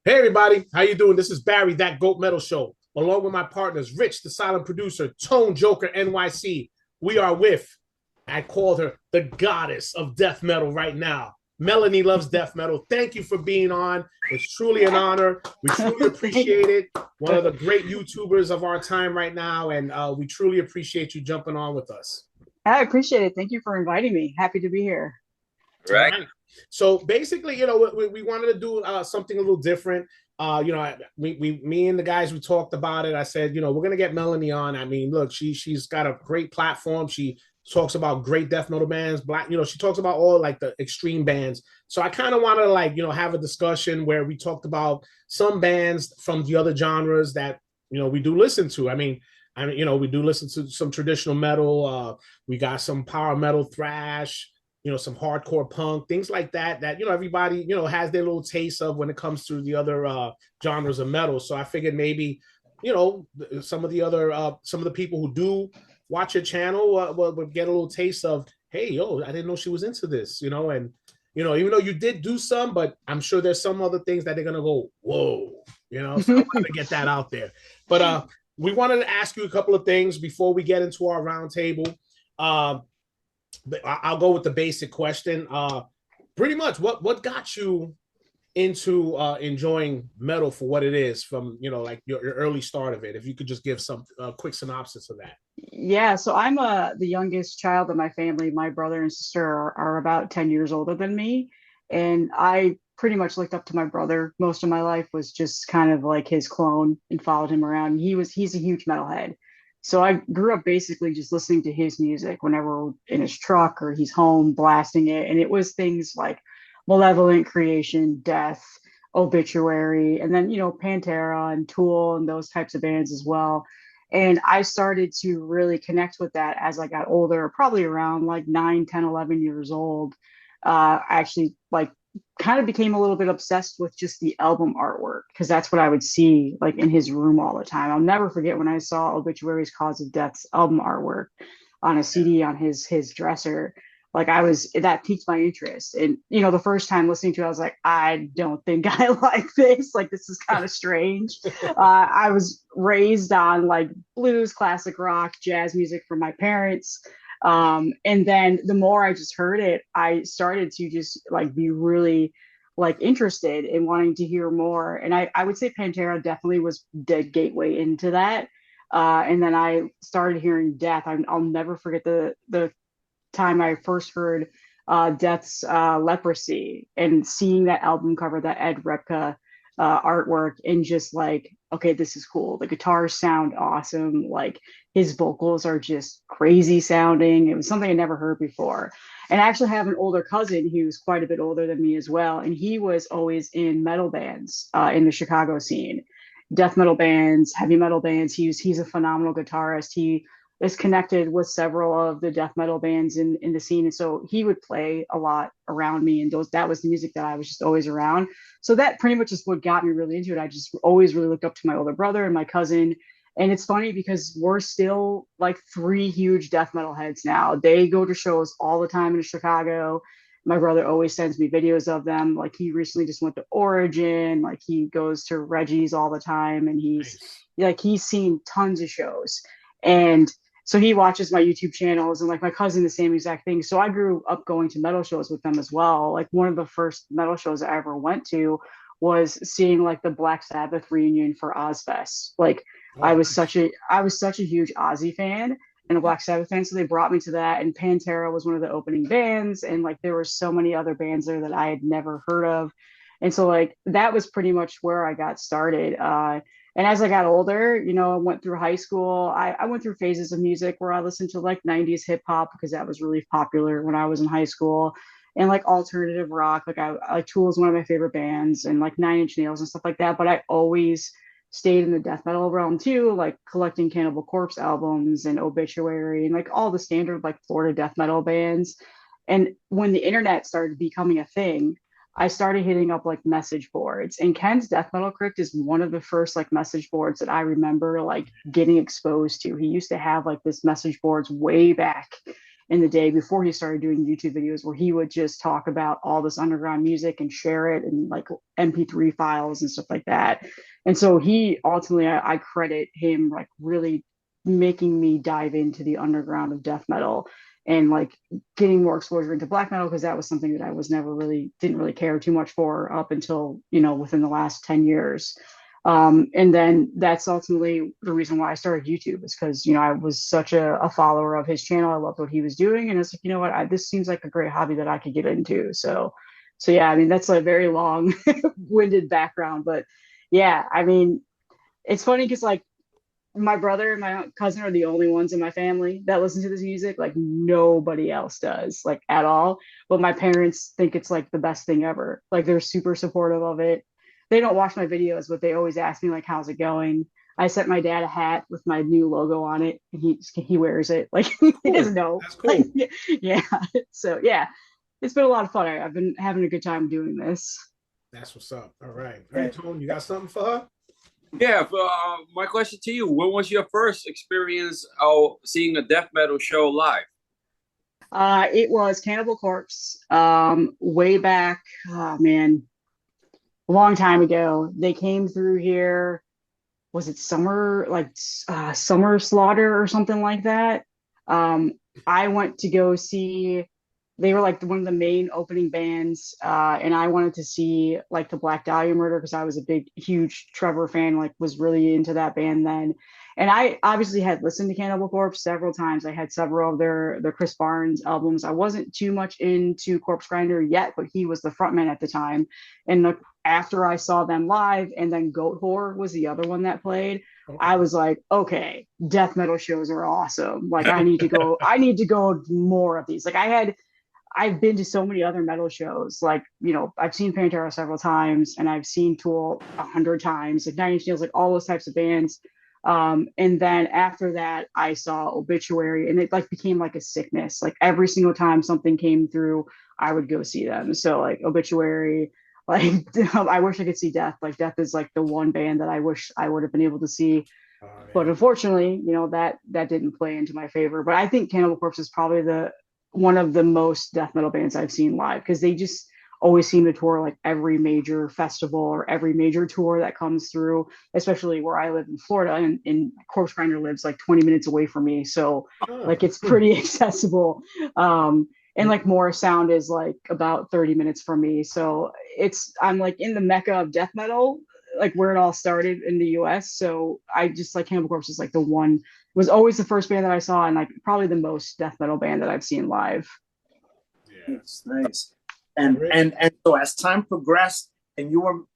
Hey everybody, how you doing? This is Barry, that Goat Metal Show, along with my partners, Rich, the silent producer, Tone Joker NYC. We are with, I called her the goddess of death metal right now. Melanie loves death metal. Thank you for being on. It's truly an honor. We truly Thank- appreciate it. One of the great YouTubers of our time right now, and we truly appreciate you jumping on with us. I appreciate it. Thank you for inviting me. Happy to be here. All Right. right. So basically, we wanted to do something a little different. Me and the guys, we talked about it. I said, we're gonna get Melanie on. I mean, look, she's got a great platform. She talks about great death metal bands, black. She talks about all like the extreme bands. So I kind of wanted to like have a discussion where we talked about some bands from the other genres that we do listen to. I mean, we do listen to some traditional metal. We got some power metal, thrash, some hardcore punk, things like that everybody has their little taste of when it comes to the other genres of metal. So I figured maybe some of the people who do watch your channel will get a little taste of, hey, yo, I didn't know she was into this, and even though you did do some, but I'm sure there's some other things that they're gonna go, whoa, so I wanted to get that out there. But we wanted to ask you a couple of things before we get into our roundtable. um I'll go with the basic question. Pretty much, what got you into enjoying metal for what it is from like your early start of it? If you could just give some quick synopsis of that. Yeah, so I'm the youngest child of my family. My brother and sister are about 10 years older than me. And I pretty much looked up to my brother most of my life, was just kind of like his clone and followed him around. He's a huge metalhead. So I grew up basically just listening to his music whenever we're in his truck or he's home blasting it. And it was things like Malevolent Creation, Death, Obituary, and then, Pantera and Tool and those types of bands as well. And I started to really connect with that as I got older, probably around like 9, 10, 11 years old. I actually like kind of became a little bit obsessed with just the album artwork because that's what I would see like in his room all the time. I'll never forget when I saw Obituary's Cause of Death's album artwork on a Yeah. CD on his dresser. Like that piqued my interest. And the first time listening to it, I was like, I don't think I like this. Like this is kind of strange. I was raised on like blues, classic rock, jazz music from my parents. And then the more I just heard it, I started to just like be really like interested in wanting to hear more. And I would say Pantera definitely was the gateway into that. And then I started hearing Death. I'll never forget the time I first heard Death's Leprosy and seeing that album cover, that Ed Repka artwork, and just like, okay, this is cool. The guitars sound awesome. Like his vocals are just crazy sounding. It was something I never heard before. And I actually have an older cousin who's quite a bit older than me as well. And he was always in metal bands in the Chicago scene, death metal bands, heavy metal bands. He's a phenomenal guitarist. He is connected with several of the death metal bands in the scene. And so he would play a lot around me. And that was the music that I was just always around. So that pretty much is what got me really into it. I just always really looked up to my older brother and my cousin. And it's funny because we're still like three huge death metal heads now. They go to shows all the time in Chicago. My brother always sends me videos of them. Like he recently just went to Origin. Like he goes to Reggie's all the time, and Nice. he's seen tons of shows. And so he watches my YouTube channels, and like my cousin, the same exact thing. So I grew up going to metal shows with them as well. Like one of the first metal shows I ever went to was seeing like the Black Sabbath reunion for Ozfest. Like Oh, nice. I was such a huge Ozzy fan and a Black Sabbath fan, so they brought me to that. And Pantera was one of the opening bands, and like there were so many other bands there that I had never heard of. And so like that was pretty much where I got started. And as I got older, I went through high school. I went through phases of music where I listened to like 90s hip hop because that was really popular when I was in high school, and like alternative rock. Like I like Tool is one of my favorite bands, and like Nine Inch Nails and stuff like that. But I always stayed in the death metal realm too, like collecting Cannibal Corpse albums and Obituary and like all the standard like Florida death metal bands. And when the internet started becoming a thing, I started hitting up like message boards. And Ken's Death Metal Crypt is one of the first like message boards that I remember like getting exposed to. He used to have like this message boards way back in the day before he started doing YouTube videos, where he would just talk about all this underground music and share it and like MP3 files and stuff like that. And so he ultimately, I credit him like really making me dive into the underground of death metal and like getting more exposure into black metal, because that was something that I was never really didn't really care too much for up until, you know, within the last 10 years. And then that's ultimately the reason why I started YouTube, is because, you know, I was such a follower of his channel. I loved what he was doing. And it's like, you know what, this seems like a great hobby that I could get into. So yeah, I mean, that's a very long winded background, but yeah, I mean, it's funny because like my brother and my cousin are the only ones in my family that listen to this music. Like nobody else does, like at all. But my parents think it's like the best thing ever. Like they're super supportive of it. They don't watch my videos, but they always ask me like, "How's it going?" I sent my dad a hat with my new logo on it, and he wears it. Like he Cool. doesn't know. That's Like cool. yeah. So yeah, it's been a lot of fun. I've been having a good time doing this. That's what's up. All right. All right, Tone, you got something for her? Yeah, my question to you: when was your first experience of seeing a death metal show live? It was Cannibal Corpse, way back, oh man, a long time ago. They came through here. Was it summer, like summer slaughter or something like that? Um, I went to go see. They were like one of the main opening bands, and I wanted to see like the Black Dahlia Murder because I was a big, huge Trevor fan. Like, was really into that band then. And I obviously had listened to Cannibal Corpse several times. I had several of their Chris Barnes albums. I wasn't too much into Corpse Grinder yet, but he was the frontman at the time. And after I saw them live, and then Goat Whore was the other one that played, I Okay. was like, okay, death metal shows are awesome. Like I need to go more of these. Like I've been to so many other metal shows. Like, you know, I've seen Pantera several times, and I've seen Tool 100 times, like Nine Inch Nails, like all those types of bands. And then after that, I saw Obituary, and it like became like a sickness. Like every single time something came through, I would go see them. So like Obituary, like I wish I could see Death. Like Death is like the one band that I wish I would have been able to see, but Yeah. unfortunately, you know, that didn't play into my favor. But I think Cannibal Corpse is probably the one of the most death metal bands I've seen live, because they just always seem to tour like every major festival or every major tour that comes through, especially where I live in Florida, and Corpse Grinder lives like 20 minutes away from me. So Oh. like it's pretty accessible. And Yeah. like Morris Sound is like about 30 minutes from me. So I'm like in the mecca of death metal, like where it all started in the US. So I just like Cannibal Corpse is like the one, was always the first band that I saw, and like probably the most death metal band that I've seen live. Yeah. Nice, nice. And And Rick, and so as time progressed, and you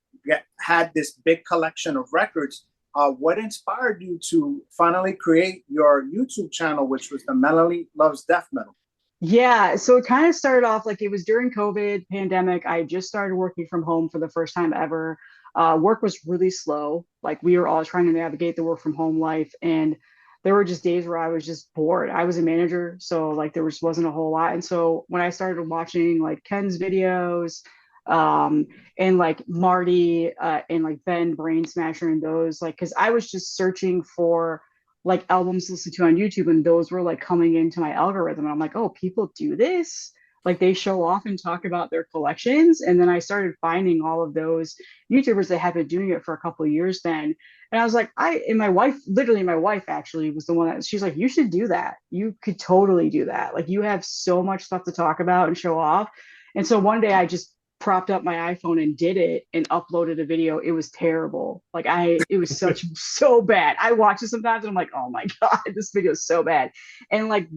had this big collection of records, what inspired you to finally create your YouTube channel, which was the Melanie Loves Death Metal? Yeah, so it kind of started off like it was during COVID pandemic. I just started working from home for the first time ever. Work was really slow. Like we were all trying to navigate the work from home life, and there were just days where I was just bored. I was a manager, so like there was wasn't a whole lot. And so when I started watching like Ken's videos, um, and like Marty, and like Ben Brain Smasher and those, like because I was just searching for like albums to listen to on YouTube, and those were like coming into my algorithm. And I'm like, oh, people do this. Like they show off and talk about their collections. And then I started finding all of those YouTubers that had been doing it for a couple of years then. And I was like, and my wife, literally my wife actually was the one that she's like, you should do that. You could totally do that. Like you have so much stuff to talk about and show off. And so one day I just propped up my iPhone and did it and uploaded a video. It was terrible. Like it was so bad. I watch it sometimes and I'm like, oh my God, this video is so bad. And like,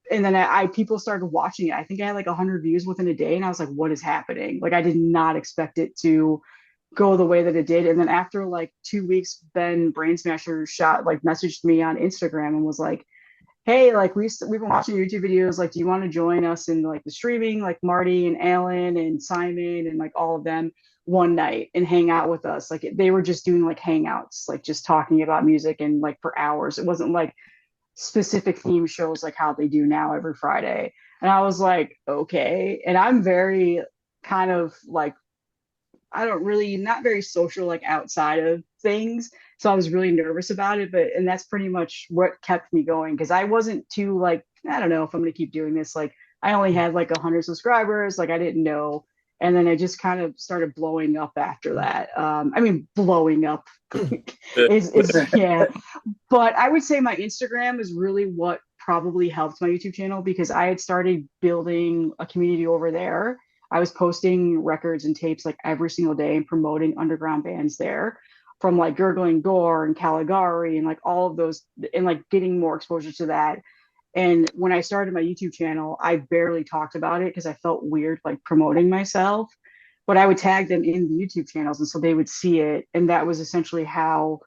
and then people started watching it. I think I had like 100 views within a day. And I was like, what is happening? Like, I did not expect it to go the way that it did. And then after like 2 weeks, Ben Brain Smasher like messaged me on Instagram and was like, hey, like we've been watching YouTube videos. Like, do you want to join us in like the streaming, like Marty and Alan and Simon and like all of them one night and hang out with us? Like they were just doing like hangouts, like just talking about music and like for hours. It wasn't like specific theme shows like how they do now every Friday. And I was like, okay. And I'm very kind of like don't really, not very social, like outside of things. So I was really nervous about it, and that's pretty much what kept me going. Because I wasn't too like, I don't know if I'm going to keep doing this. Like I only had like 100 subscribers. Like I didn't know. And then I just kind of started blowing up after that. I mean, blowing up is yeah. But I would say my Instagram is really what probably helped my YouTube channel, because I had started building a community over there. I was posting records and tapes like every single day and promoting underground bands there, from like Gurgling Gore and Caligari and like all of those, and like getting more exposure to that. And when I started my YouTube channel, I barely talked about it because I felt weird like promoting myself. But I would tag them in the YouTube channels, and so they would see it. And that was essentially how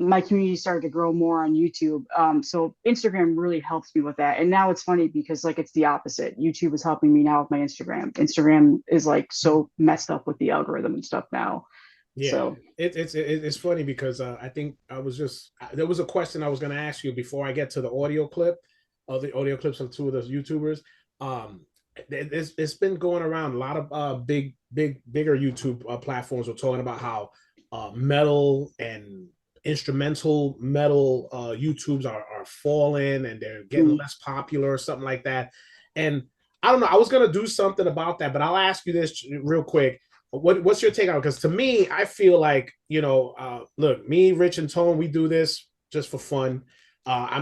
my community started to grow more on YouTube. So Instagram really helps me with that. And now it's funny because like it's the opposite. YouTube is helping me now with my Instagram. Instagram is like so messed up with the algorithm and stuff now. Yeah, so it's funny because I think there was a question I was going to ask you before I get to the audio clip of the audio clips of two of those YouTubers. It's been going around a lot of bigger YouTube platforms were talking about how metal and instrumental metal YouTubes are falling and they're getting less popular or something like that. And I don't know, I was gonna do something about that, but I'll ask you this real quick. What's your take on it? Because to me, I feel like, look, me, Rich, and Tone, we do this just for fun.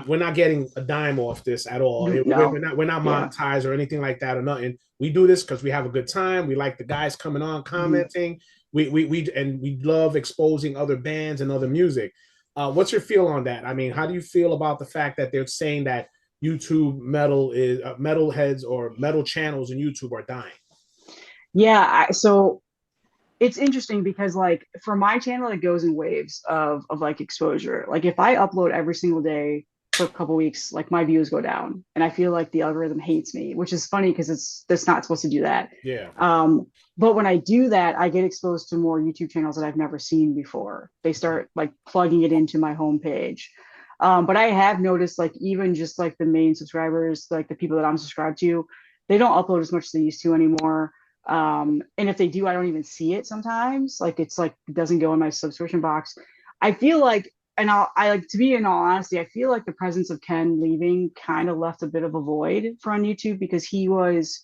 We're not getting a dime off this at all. No. We're not monetized or anything like that or nothing. We do this because we have a good time. We like the guys coming on, commenting. We love exposing other bands and other music. What's your feel on that? I mean, how do you feel about the fact that they're saying that YouTube metal is metal heads or metal channels in YouTube are dying? Yeah, so it's interesting because like for my channel, it goes in waves of like exposure. Like if I upload every single day for a couple weeks, like my views go down, and I feel like the algorithm hates me, which is funny because that's not supposed to do that. Yeah. But when I do that, I get exposed to more YouTube channels that I've never seen before. They start like plugging it into my homepage. But I have noticed like even just like the main subscribers, like the people that I'm subscribed to, they don't upload as much as they used to anymore. And if they do, I don't even see it sometimes. Like it's like it doesn't go in my subscription box. I feel like, and I like to be in all honesty, I feel like the presence of Ken leaving kind of left a bit of a void for on YouTube, because he was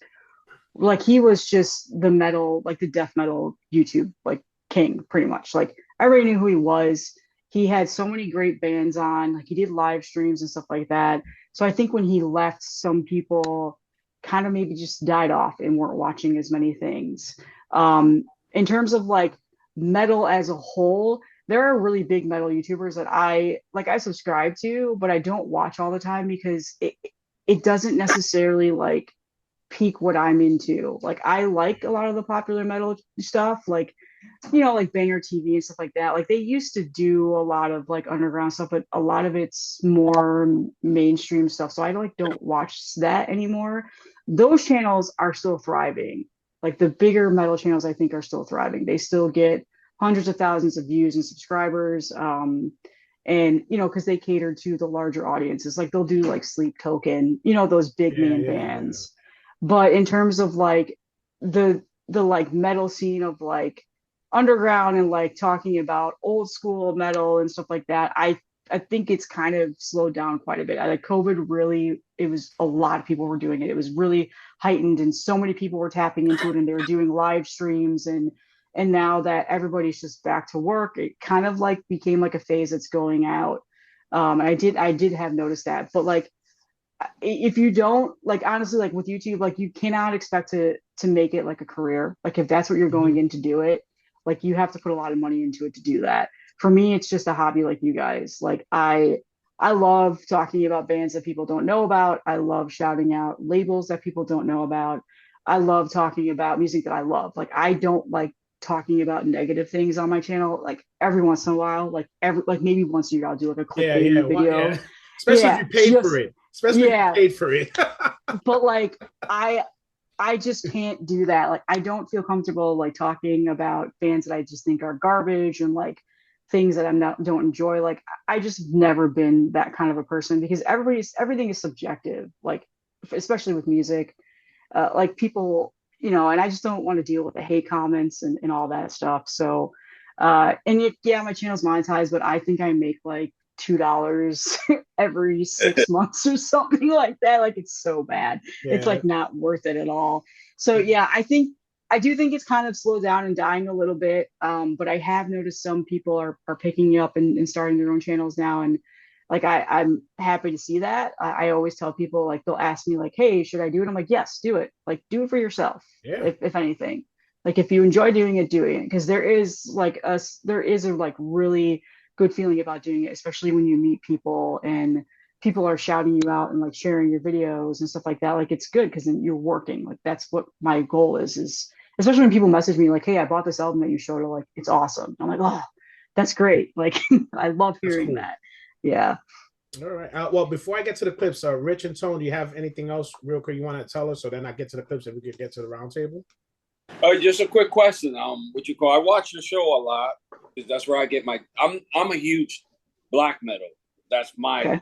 just the metal, like the death metal YouTube like king, pretty much. Like everybody knew who he was. He had so many great bands on, like he did live streams and stuff like that. So I think when he left, some people kind of maybe just died off and weren't watching as many things. In terms of like metal as a whole, there are really big metal YouTubers that I subscribe to, but I don't watch all the time because it doesn't necessarily like peak what I'm into. Like I like a lot of the popular metal stuff, like like Banger TV and stuff like that. Like they used to do a lot of like underground stuff, but a lot of it's more mainstream stuff. So I don't watch that anymore. Those channels are still thriving. Like the bigger metal channels, I think, are still thriving. They still get hundreds of thousands of views and subscribers. And because they cater to the larger audiences, like they'll do like Sleep Token, those big name bands. But in terms of like the like metal scene of like underground and like talking about old school metal and stuff like that, I think it's kind of slowed down quite a bit. Like COVID really, it was a lot of people were doing it. It was really heightened, and so many people were tapping into it, and they were doing live streams. And now that everybody's just back to work, it kind of like became like a phase that's going out. And I did have noticed that, but like if you don't, like honestly, like with YouTube, like you cannot expect to make it like a career. Like if that's what you're going in to do it, like you have to put a lot of money into it to do that. For me, it's just a hobby like you guys. Like I love talking about bands that people don't know about. I love shouting out labels that people don't know about. I love talking about music that I love. Like I don't like talking about negative things on my channel. Like every once in a while, like maybe once a year I'll do like a clickbait video. Yeah. Especially if you paid for it. Especially if you paid for it. But like I just can't do that. Like I don't feel comfortable like talking about bands that I just think are garbage and like things that don't enjoy. Like I just never been that kind of a person, because everything is subjective. Like especially with music, like people, you know, and I just don't want to deal with the hate comments and all that stuff. So, yeah, my channel's monetized, but I think I make like $2 every 6 months or something like that. Like it's so bad. Yeah. It's like not worth it at all. So yeah, I do think it's kind of slowed down and dying a little bit. But I have noticed some people are picking up and starting their own channels now. And like I'm happy to see that. I always tell people, like, they'll ask me like, hey, should I do it? I'm like, yes, do it. Like, do it for yourself. Yeah. If anything. Like if you enjoy doing it, because there is a like really good feeling about doing it, especially when you meet people and people are shouting you out and like sharing your videos and stuff like that. Like it's good because then you're working. Like that's what my goal is especially when people message me like, hey, I bought this album that you showed, like it's awesome. I'm like, oh, that's great. Like I love hearing cool. that. Yeah. All right. Well, before I get to the clips, Rich and Tone, do you have anything else real quick you want to tell us? So then I get to the clips and we can get to the roundtable. Just a quick question. What you call? I watch your show a lot because that's where I get my. I'm a huge black metal. That's my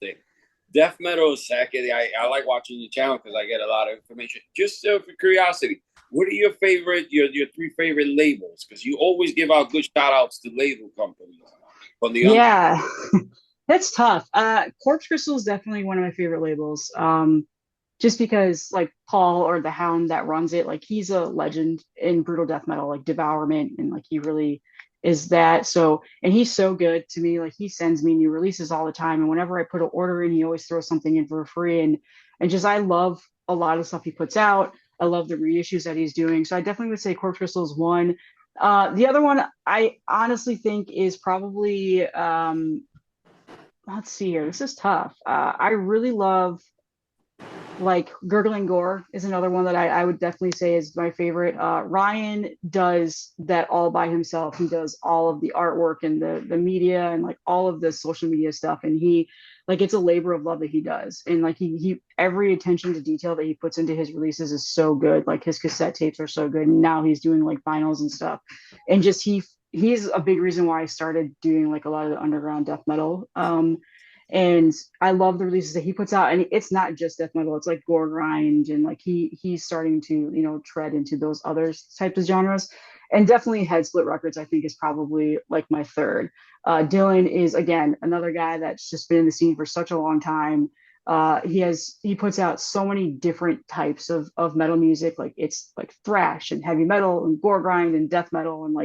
thing. Death metal is second. I like watching your channel because I get a lot of information. Just for curiosity, what are your three favorite labels? Because you always give out good shout outs to label companies. Yeah, that's tough. Corpse Crystal is definitely one of my favorite labels. Just because like Paul, or the Hound that runs it, like he's a legend in brutal death metal, like Devourment, and like he really is that. So, and he's so good to me. Like he sends me new releases all the time, and whenever I put an order in, he always throws something in for free. And just I love a lot of stuff he puts out. I love the reissues that he's doing. So I definitely would say Corpse Crystal is one. The other one I honestly think is probably let's see here. This is tough. I really love, like, Gurgling Gore is another one that I would definitely say is my favorite. Ryan does that all by himself. He does all of the artwork and the media and like all of the social media stuff. And he, like, it's a labor of love that he does. And like he every attention to detail that he puts into his releases is so good. Like his cassette tapes are so good. And now he's doing like vinyls and stuff. And just he's a big reason why I started doing like a lot of the underground death metal. And I love the releases that he puts out, and it's not just death metal; it's like gore grind, and like he's starting to, you know, tread into those other types of genres. And definitely Head Split Records, I think, is probably like my third. Dylan is, again, another guy that's just been in the scene for such a long time. He puts out so many different types of metal music, like it's like thrash and heavy metal and gore grind and death metal, and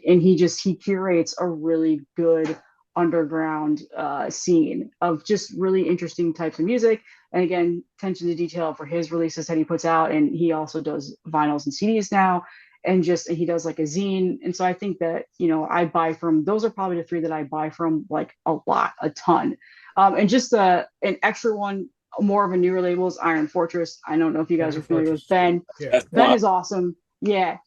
and he curates a really good underground scene of just really interesting types of music. And again, attention to detail for his releases that he puts out. And he also does vinyls and CDs now, and he does like a zine. And so I think that, you know, I buy from, those are probably the three that I buy from like a ton. And just an extra one, more of a newer label, is Iron Fortress. I don't know if you guys are familiar with Ben. Yeah. Ben is awesome. Yeah,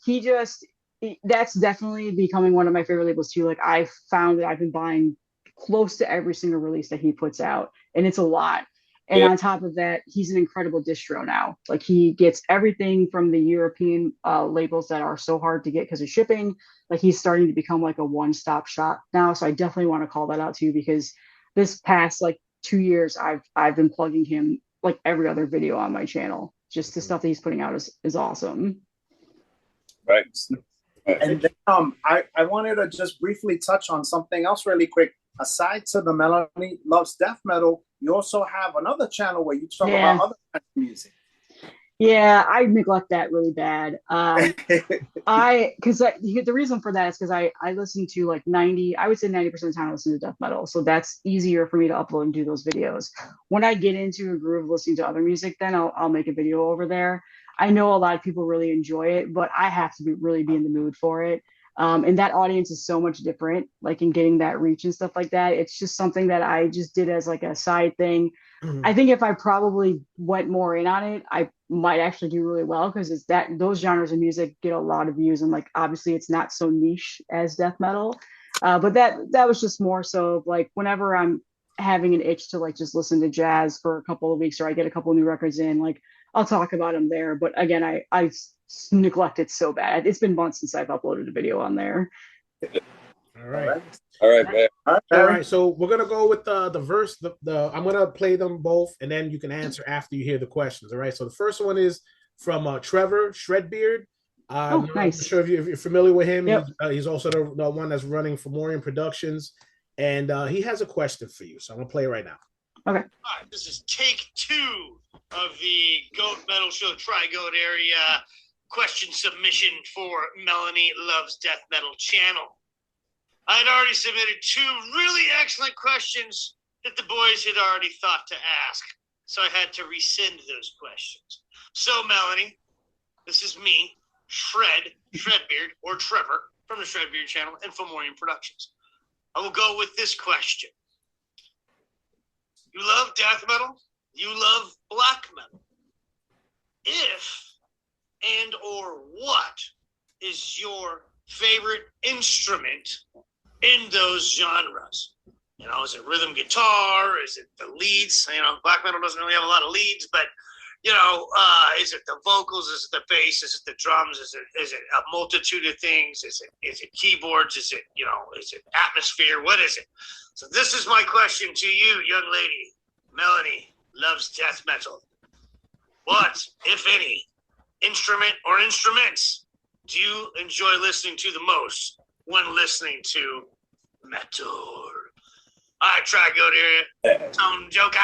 that's definitely becoming one of my favorite labels too. Like I found that I've been buying close to every single release that he puts out, and it's a lot. And on top of that, he's an incredible distro now. Like he gets everything from the European labels that are so hard to get because of shipping. Like he's starting to become like a one-stop shop now. So I definitely want to call that out too, because this past like 2 years, I've been plugging him like every other video on my channel. Just the stuff that he's putting out is awesome. Right. And then, I wanted to just briefly touch on something else really quick. Aside to the Melanie Loves Death Metal, you also have another channel where you talk about other kinds of music. Yeah, I neglect that really bad. Because the reason for that is because I listen to like 90, I would say 90% of the time I listen to death metal. So that's easier for me to upload and do those videos. When I get into a groove of listening to other music, then I'll make a video over there. I know a lot of people really enjoy it, but I have to really be in the mood for it. And that audience is so much different, like in getting that reach and stuff like that. It's just something that I just did as like a side thing. Mm-hmm. I think if I probably went more in on it, I might actually do really well, because it's those genres of music get a lot of views, and like obviously it's not so niche as death metal. But that was just more so like whenever I'm having an itch to like just listen to jazz for a couple of weeks, or I get a couple of new records in, like I'll talk about them there. But again, I neglect it so bad. It's been months since I've uploaded a video on there. All right. All right, man. All right. So we're gonna go with the verse. I'm gonna play them both, and then you can answer after you hear the questions. All right. So the first one is from Trevor Shredbeard. Oh, I'm not nice. sure if you're familiar with him. Yep. He's also the one that's running for Morian Productions, and he has a question for you. So I'm gonna play it right now. Okay. Hi, this is take 2 of the Goat Metal Show Tri-Goat area question submission for Melanie Loves Death Metal channel. I had already submitted 2 really excellent questions that the boys had already thought to ask, so I had to rescind those questions. So, Melanie, this is me, Shredbeard, or Trevor, from the Shredbeard channel and Fomorian Productions. I will go with this question. You love death metal, you love black metal. If and or what is your favorite instrument in those genres? You know, is it rhythm guitar? Is it the leads? You know, black metal doesn't really have a lot of leads, but you know, is it the vocals? Is it the bass? Is it the drums? Is it a multitude of things? Is it keyboards? Is it atmosphere? What is it? So this is my question to you, young lady. Melanie Loves Death Metal. What, if any, instrument or instruments do you enjoy listening to the most when listening to metal? All right, Tri-Goat area. Tone Joker,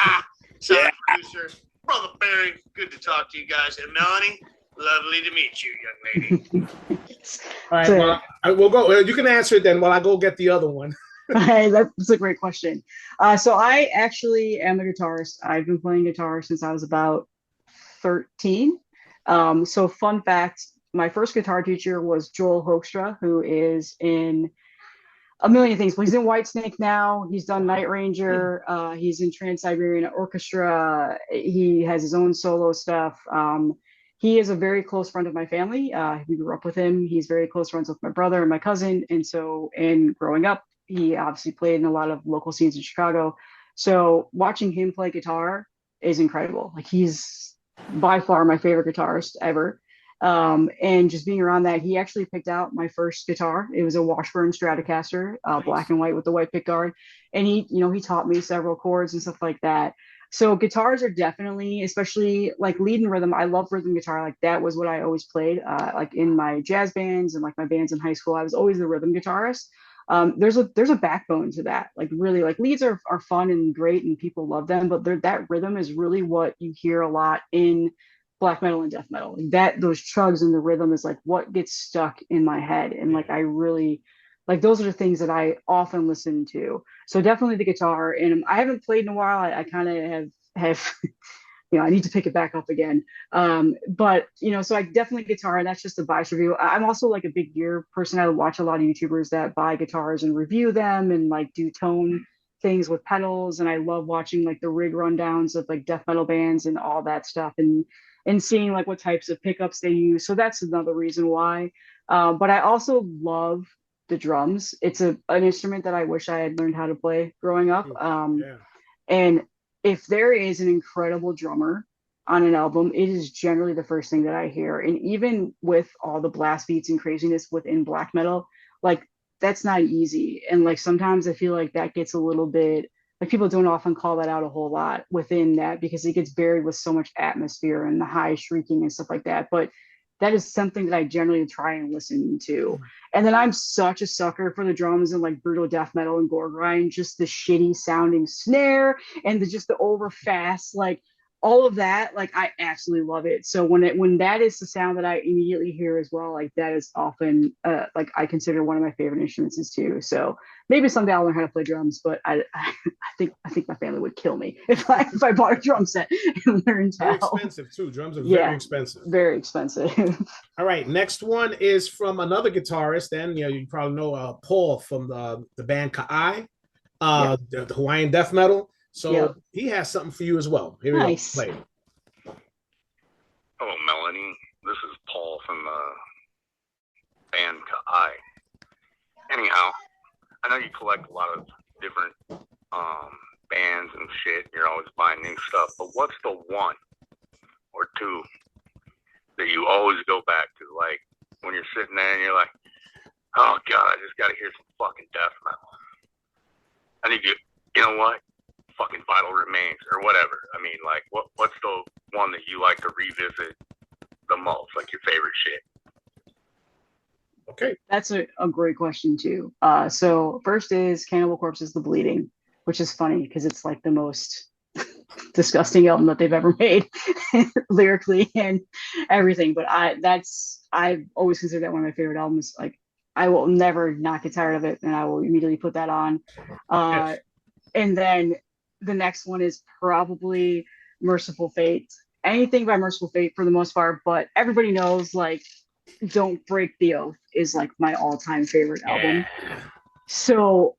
sound producer, Brother Barry. Good to talk to you guys. And Melanie, lovely to meet you, young lady. All right, well, we'll go. You can answer it then while I go get the other one. Hey, that's a great question. So I actually am a guitarist. I've been playing guitar since I was about 13. So fun fact, my first guitar teacher was Joel Hoekstra, who is in a million things. Well, he's in Whitesnake now. He's done Night Ranger. He's in Trans-Siberian Orchestra. He has his own solo stuff. He is a very close friend of my family. We grew up with him. He's very close friends with my brother and my cousin. And so, growing up, he obviously played in a lot of local scenes in Chicago. So watching him play guitar is incredible. Like, he's by far my favorite guitarist ever. And just being around that, he actually picked out my first guitar. It was a Washburn Stratocaster, black and white with the white pickguard. And he taught me several chords and stuff like that. So guitars are definitely, especially like lead and rhythm. I love rhythm guitar. Like, that was what I always played. Like in my jazz bands and like my bands in high school, I was always the rhythm guitarist. There's a backbone to that. Like, really, like, leads are fun and great and people love them, but that rhythm is really what you hear a lot in black metal and death metal. That those chugs and the rhythm is like what gets stuck in my head. And like, I really like, those are the things that I often listen to. So definitely the guitar. And I haven't played in a while. I kind of have I need to pick it back up again. But so I definitely guitar, and that's just a bias review. I'm also like a big gear person. I watch a lot of YouTubers that buy guitars and review them and like do tone things with pedals. And I love watching like the rig rundowns of like death metal bands and all that stuff, and seeing like what types of pickups they use. So that's another reason why. But I also love the drums. It's an instrument that I wish I had learned how to play growing up. And if there is an incredible drummer on an album, it is generally the first thing that I hear. And even with all the blast beats and craziness within black metal, like, that's not easy. And like, sometimes I feel like that gets a little bit, like, people don't often call that out a whole lot within that, because it gets buried with so much atmosphere and the high shrieking and stuff like that. But that is something that I generally try and listen to. And then I'm such a sucker for the drums and like brutal death metal and gore grind, just the shitty sounding snare and just the over fast, like all of that. Like, I absolutely love it. So when that is the sound that I immediately hear as well, like, that is often like, I consider one of my favorite instruments too. So maybe someday I'll learn how to play drums, but I think my family would kill me if I bought a drum set and learned how. Very expensive too. Drums are very expensive. Very expensive. All right, next one is from another guitarist, and you probably know Paul from the band Ka'ai, the Hawaiian death metal. So he has something for you as well. Here we go. Play. Hello, Melanie. This is Paul from the band Ka'ai. Anyhow, I know you collect a lot of different bands and shit. You're always buying new stuff. But what's the one or two that you always go back to? Like, when you're sitting there and you're like, oh, God, I just got to hear some fucking death metal. I need you know what? Fucking Vital Remains or whatever. I mean, like, what's the one that you like to revisit the That's a great question too. So first is Cannibal Corpse's The Bleeding, which is funny because it's like the most disgusting album that they've ever made lyrically and everything. But I've always considered that one of my favorite albums. Like I will never not get tired of it, and I will immediately put that on. Yes. And then the next one is probably Merciful Fate. Anything by Merciful Fate for the most part, but everybody knows like Don't Break the Oath is like my all-time favorite album. So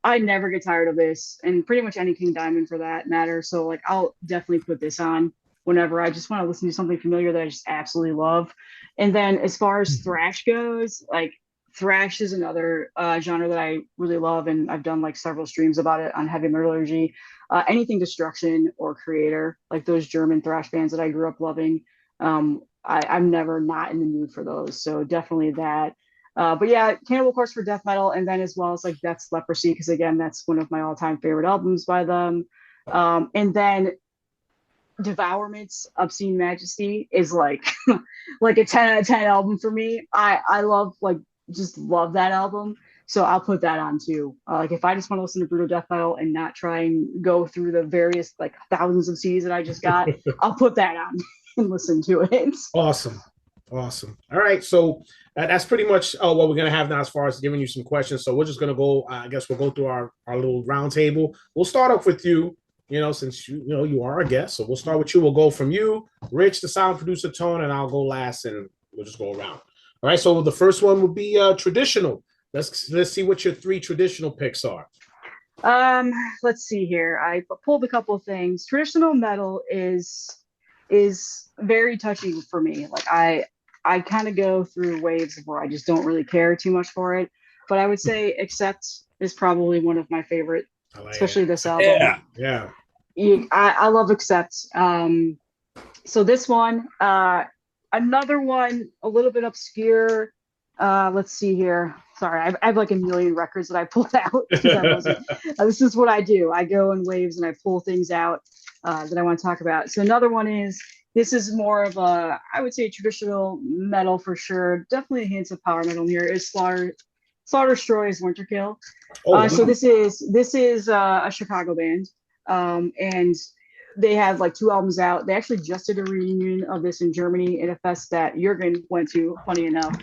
I never get tired of this, and pretty much any King Diamond for that matter. So like I'll definitely put this on whenever I just want to listen to something familiar that I just absolutely love. And then as far as thrash goes, like thrash is another genre that I really love, and I've done like several streams about it on Heavy Metallurgy. Anything Destruction or Creator, like those German thrash bands that I grew up loving. I'm never not in the mood for those. So definitely that. But yeah, Cannibal Corpse for death metal, and then as well as like Death's Leprosy, because again, that's one of my all-time favorite albums by them. And then Devourment's Obscene Majesty is like like a 10 out of 10 album for me. I love like just love that album. So I'll put that on too. Like if I just want to listen to brutal death metal and not try and go through the various like thousands of CDs that I just got, I'll put that on and listen to it. Awesome. Awesome. All right. So that's pretty much what we're going to have now as far as giving you some questions. So we're just going to go, I guess we'll go through our little round table. We'll start off with you, since you are a guest. So we'll start with you. We'll go from you, Rich, the sound producer, Tone, and I'll go last, and we'll just go around. All right. So the first one will be traditional. Let's see what your 3 traditional picks are. Let's see here. I pulled a couple of things. Traditional metal is very touchy for me. Like I kind of go through waves where I just don't really care too much for it. But I would say Accept is probably one of my favorite, especially this album. Yeah. I love Accept. So this one, another one, a little bit obscure. Let's see here. Sorry, I have like a million records that I pulled out. This is what I do. I go in waves and I pull things out that I want to talk about. So another one is, this is more of a, I would say, traditional metal for sure. Definitely hints of power metal here. Is Slaughter Destroy's Winterkill. Wow. So this is a Chicago band, and they have like 2 albums out. They actually just did a reunion of this in Germany at a fest that Jürgen went to, funny enough.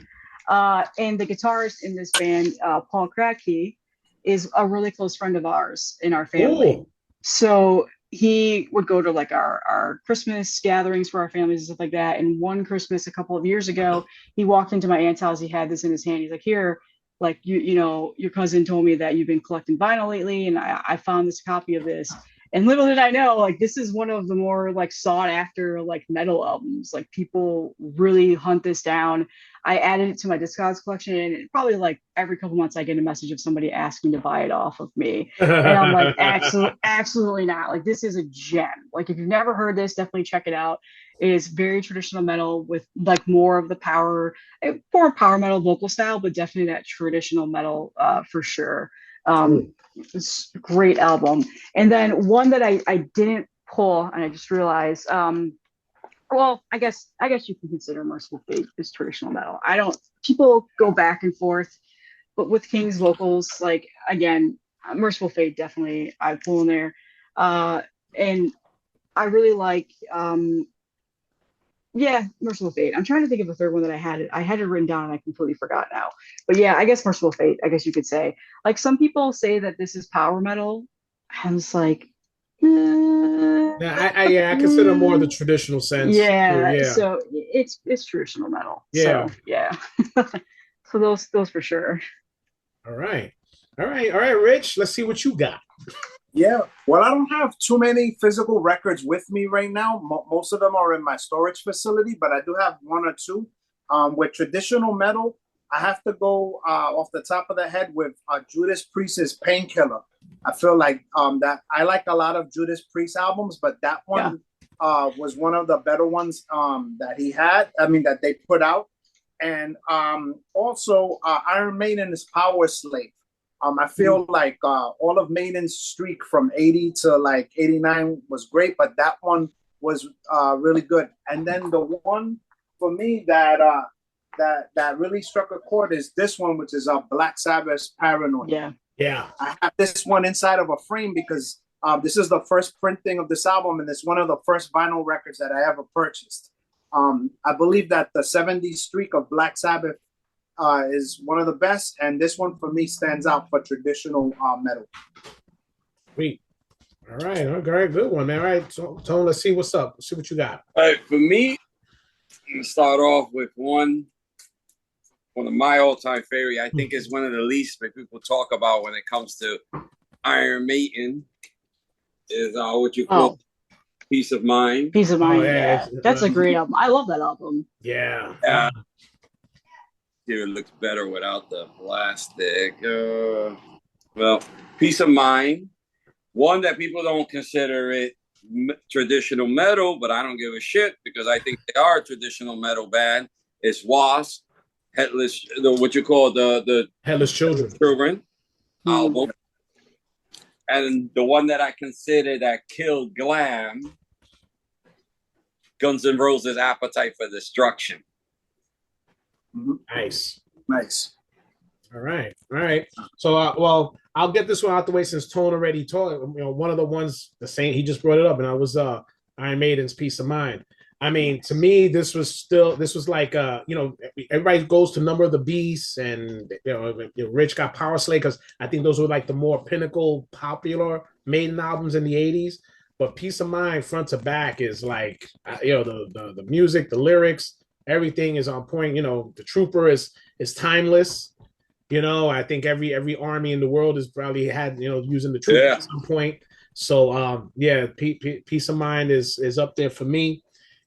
And the guitarist in this band, Paul Kratky, is a really close friend of ours in our family. Ooh. So he would go to like our Christmas gatherings for our families and stuff like that. And one Christmas a couple of years ago, he walked into my aunt's house. He had this in his hand. He's like, "Here, like your cousin told me that you've been collecting vinyl lately, and I found this copy of this." And little did I know, like this is one of the more like sought after like metal albums. Like people really hunt this down. I added it to my Discogs collection, and probably like every couple months I get a message of somebody asking to buy it off of me. And I'm like, absolutely not. Like this is a gem. Like if you've never heard this, definitely check it out. It is very traditional metal with like more of the more power metal vocal style, but definitely that traditional metal for sure. It's a great album. And then one that I didn't pull, and I just realized, well, I guess you can consider Merciful Fate as traditional metal. People go back and forth, but with King's vocals, like again, Merciful Fate definitely I pull in there. And I really like Merciful Fate. I'm trying to think of a third one that I had it written down and I completely forgot now. But yeah, I guess Merciful Fate, I guess you could say. Like some people say that this is power metal. I'm just like, I consider more the traditional sense. Yeah. So it's traditional metal. Yeah. So yeah. So those for sure. All right, Rich. Let's see what you got. Yeah, well, I don't have too many physical records with me right now. Most of them are in my storage facility, but I do have 1 or 2. With traditional metal, I have to go off the top of the head with Judas Priest's Painkiller. I feel like that I like a lot of Judas Priest albums, but that one was one of the better ones that he had. I mean, that they put out. And also Iron Maiden's Power Slave. I feel like all of Maiden's streak from 80 to like 89 was great, but that one was really good. And then the one for me that that really struck a chord is this one, which is Black Sabbath's Paranoid. Yeah. I have this one inside of a frame because this is the first printing of this album, and it's one of the first vinyl records that I ever purchased. I believe that the 70s streak of Black Sabbath is one of the best, and this one for me stands out for traditional metal. Sweet. All right, good one, man. All right, so Tone, let's see what's up. Let's see what you got. All right, for me, I'm gonna start off with one of my all-time favorite. I think it's one of the least that people talk about when it comes to Iron Maiden. Is what you call Peace of Mind. Peace of Mind. Yeah. That's a great album. I love that album. Yeah. Here it looks better without the plastic. Well, Peace of Mind. One that people don't consider it traditional metal, but I don't give a shit because I think they are a traditional metal band. It's Wasp, Headless, what you call the Headless Children album. And the one that I consider that killed glam, Guns N' Roses' Appetite for Destruction. Nice. All right. So, well, I'll get this one out the way since Tone already talked. One of the ones he just brought it up, and I was Iron Maiden's Peace of Mind. I mean, to me, this was like everybody goes to Number of the Beast, and Rich got Power Slave because I think those were like the more pinnacle popular Maiden albums in the 80s. But Peace of Mind, front to back, is like the music, the lyrics, everything is on point. The Trooper is timeless. I think every army in the world has probably had using the Trooper at some point. So Peace of Mind is up there for me.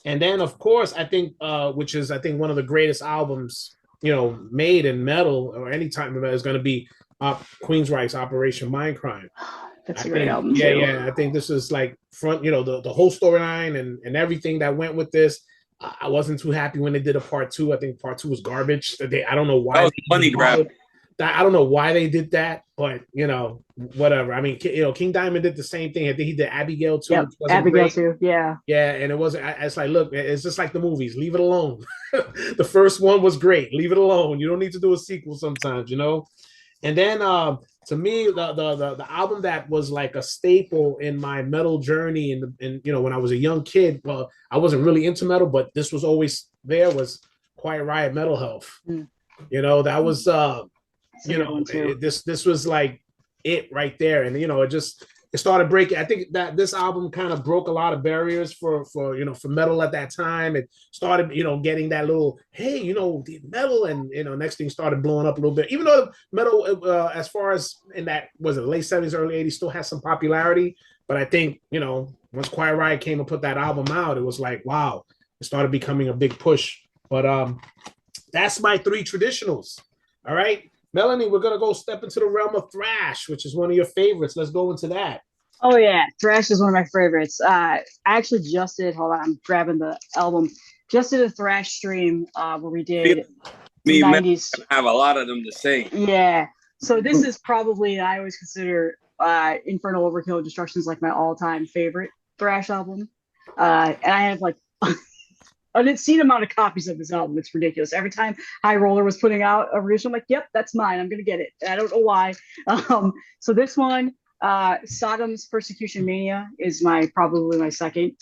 And then of course I think which is one of the greatest albums made in metal or any type of metal is going to be Queensryche's Operation Mindcrime. That's a great album. Yeah. I think this is like front, the whole storyline and everything that went with this. I wasn't too happy when they did a part 2. I think part 2 was garbage. I don't know why. That was money grab. I don't know why they did that, but whatever. I mean, King Diamond did the same thing. I think he did Abigail too. Yep, Abigail too. Yeah. Yeah, and it wasn't. It's like, look, it's just like the movies. Leave it alone. The first one was great. Leave it alone. You don't need to do a sequel sometimes, And then to me, the album that was like a staple in my metal journey, and when I was a young kid, well, I wasn't really into metal, but this was always there. Was Quiet Riot Metal Health. That was. This was like it right there, and it started breaking. I think that this album kind of broke a lot of barriers for metal at that time. It started getting that little the metal, and next thing started blowing up a little bit. Even though metal as far as in that was it late 70s early 80s still has some popularity, but I think once Quiet Riot came and put that album out, it was like wow, it started becoming a big push. But that's my 3 traditionals. All right. Melanie, we're going to go step into the realm of thrash, which is one of your favorites. Let's go into that. Oh, yeah. Thrash is one of my favorites. I actually just did, hold on, I'm grabbing the album. Just did a thrash stream where we did me 90s. I have a lot of them to say. Yeah. So this is probably, I always consider Infernal Overkill Destruction's like my all-time favorite thrash album. And I have like an obscene amount of copies of this album. It's ridiculous. Every time High Roller was putting out a reissue, I'm like, yep, that's mine. I'm going to get it. I don't know why. So this one, Sodom's Persecution Mania is probably my second.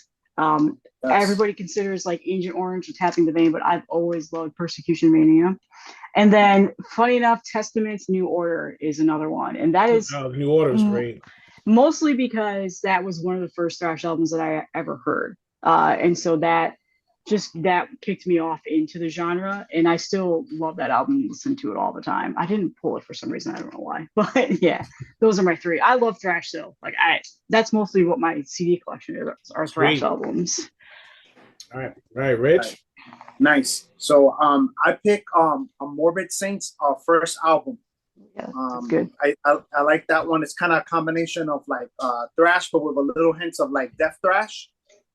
Everybody considers like Agent Orange or Tapping the Vein, but I've always loved Persecution Mania. And then, funny enough, Testament's New Order is another one. And that is... New Order is great. Mostly because that was one of the first thrash albums that I ever heard. And so that kicked me off into the genre, and I still love that album and listen to it all the time. I didn't pull it for some reason. I don't know why, but yeah, those are my 3. I love thrash though. Like that's mostly what my CD collection is, are thrash albums. All right, Rich. Nice. So I pick a Morbid Saints first album. Yeah, that's good. I like that one. It's kind of a combination of like thrash, but with a little hints of like death thrash.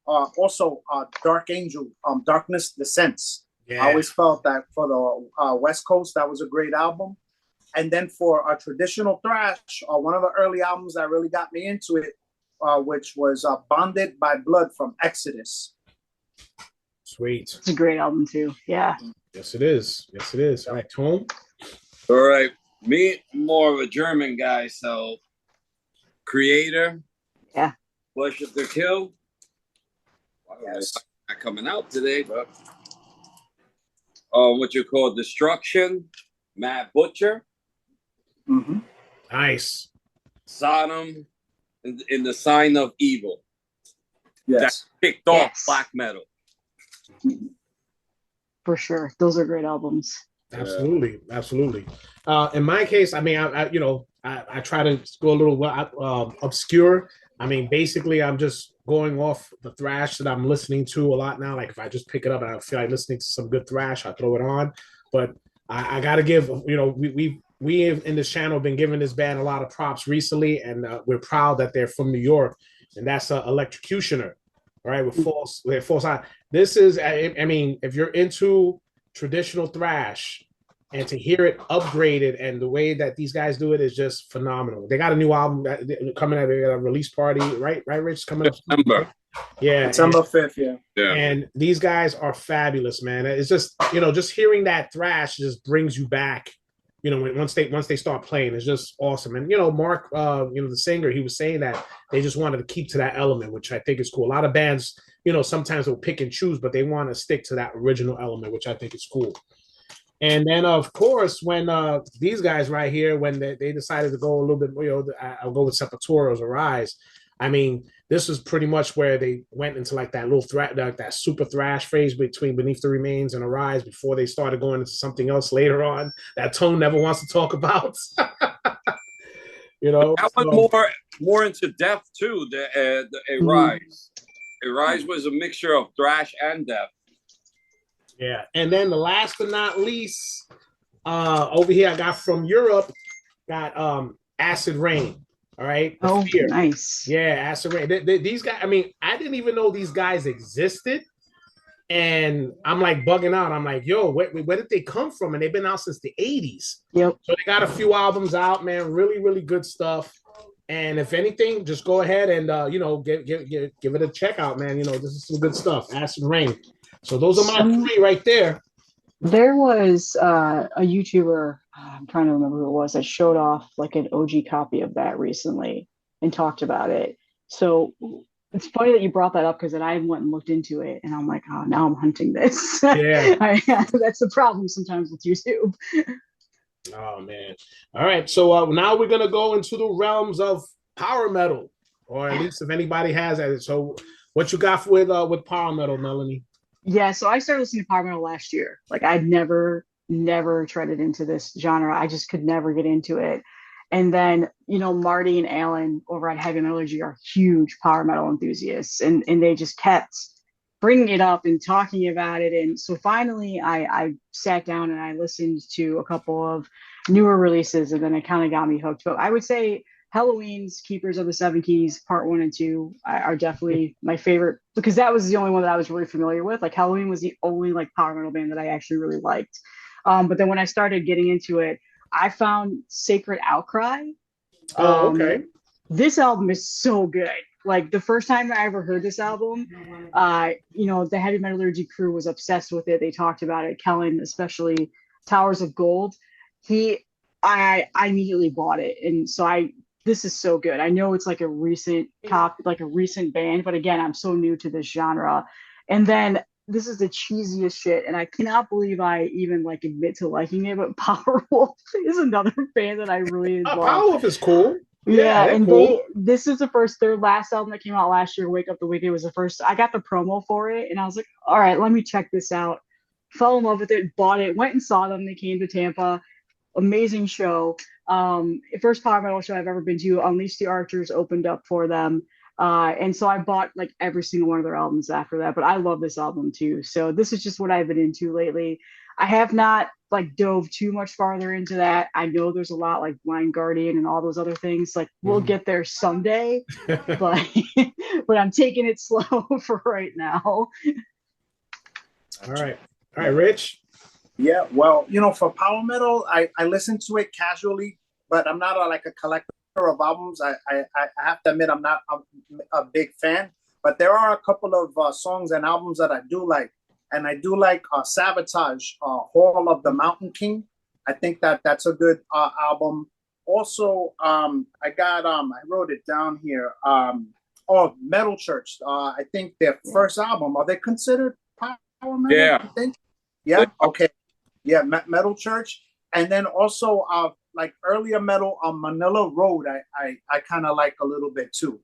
Also, Dark Angel, Darkness Descents. Yeah. I always felt that for the West Coast, that was a great album. And then for a traditional thrash, one of the early albums that really got me into it, which was Bonded by Blood from Exodus. Sweet. It's a great album too. Yeah. Yes, it is. Yes, it is. All right, Tone. All right. Me, more of a German guy, so Creator. Yeah. Pleasure to Kill. Yes. Not coming out today, but what you call Destruction, Matt Butcher. Mm-hmm. Nice. Sodom, in the Sign of Evil. Yes. That kicked off black metal. For sure. Those are great albums. Absolutely. Absolutely. In my case, I mean, I try to go a little obscure. I mean, basically, I'm just going off the thrash that I'm listening to a lot now. Like if I just pick it up and I feel like listening to some good thrash, I throw it on. But I got to give, we in this channel have been giving this band a lot of props recently, and we're proud that they're from New York, and that's Electrocutioner, all right, with false eye. This is, I mean, if you're into traditional thrash and to hear it upgraded and the way that these guys do it is just phenomenal. They got a new album coming out, a release party, right, Rich? Coming up September. Yeah, September 5th. Yeah. And these guys are fabulous, man. It's just, just hearing that thrash just brings you back. Once they start playing, it's just awesome. And Mark, the singer, he was saying that they just wanted to keep to that element, which I think is cool. A lot of bands, sometimes will pick and choose, but they want to stick to that original element, which I think is cool. And then, of course, when these guys right here, when they decided to go a little bit, I'll go with Sepultura's Arise. I mean, this is pretty much where they went into like that little that super thrash phase between Beneath the Remains and Arise before they started going into something else later on that Tone never wants to talk about. That one more into death too. The Arise. Arise was a mixture of thrash and death. Yeah, and then the last but not least, over here I got from Europe, got Acid Rain. All right. Oh, Fear. Nice. Yeah, Acid Rain. These guys, I mean, I didn't even know these guys existed. And I'm like bugging out. I'm like, yo, where did they come from? And they've been out since the 80s. Yep. So they got a few albums out, man. Really, really good stuff. And if anything, just go ahead and give it a check out, man. This is some good stuff. Acid Rain. So those are my three right there. There was a YouTuber, I'm trying to remember who it was, that showed off like an OG copy of that recently and talked about it. So it's funny that you brought that up because then I went and looked into it and I'm like, oh, now I'm hunting this. Yeah. That's the problem sometimes with YouTube. Oh, man. All right. So now we're going to go into the realms of power metal, or at least if anybody has it. So what you got with power metal, Melanie? Yeah, so I started listening to power metal last year. Like I'd never treaded into this genre. I just could never get into it. And then, Marty and Alan over at Heavy Metallurgy are huge power metal enthusiasts, and they just kept bringing it up and talking about it. And so finally I sat down and I listened to a couple of newer releases, and then it kind of got me hooked. But I would say Halloween's Keepers of the Seven Keys Part 1 and 2 are definitely my favorite, because that was the only one that I was really familiar with. Like Halloween was the only like power metal band that I actually really liked. But then when I started getting into it, I found Sacred Outcry. Oh, okay. This album is so good. Like the first time I ever heard this album, the Heavy Metallurgy crew was obsessed with it. They talked about it. Kellen, especially Towers of Gold. I immediately bought it, and so this is so good. I know it's like a recent band, but again, I'm so new to this genre. And then this is the cheesiest shit, and I cannot believe I even like admit to liking it, but Powerwolf is another band that I really love. Powerwolf is cool. Yeah, and cool. This is their last album that came out last year, Wake Up the Wicked, was the first. I got the promo for it, and I was like, all right, let me check this out. Fell in love with it, bought it, went and saw them. They came to Tampa. Amazing show. First power metal show I've ever been to. Unleash the Archers opened up for them. And so I bought like every single one of their albums after that, but I love this album too. So this is just what I've been into lately. I have not like dove too much farther into that. I know there's a lot like Blind Guardian and all those other things. Like we'll get there someday, but I'm taking it slow for right now. All right, Rich. Yeah, well, for power metal, I listen to it casually, but I'm not a collector of albums. I have to admit I'm not a big fan, but there are a couple of songs and albums that I do like. and I do like Sabotage, Hall of the Mountain King. I think that's a good album. Also, I wrote it down here. Metal Church. I think their first album. Are they considered power metal? Yeah. I think. Yeah. Okay. Yeah. Metal Church, and then also like earlier metal on Manila Road. I kind of like a little bit too.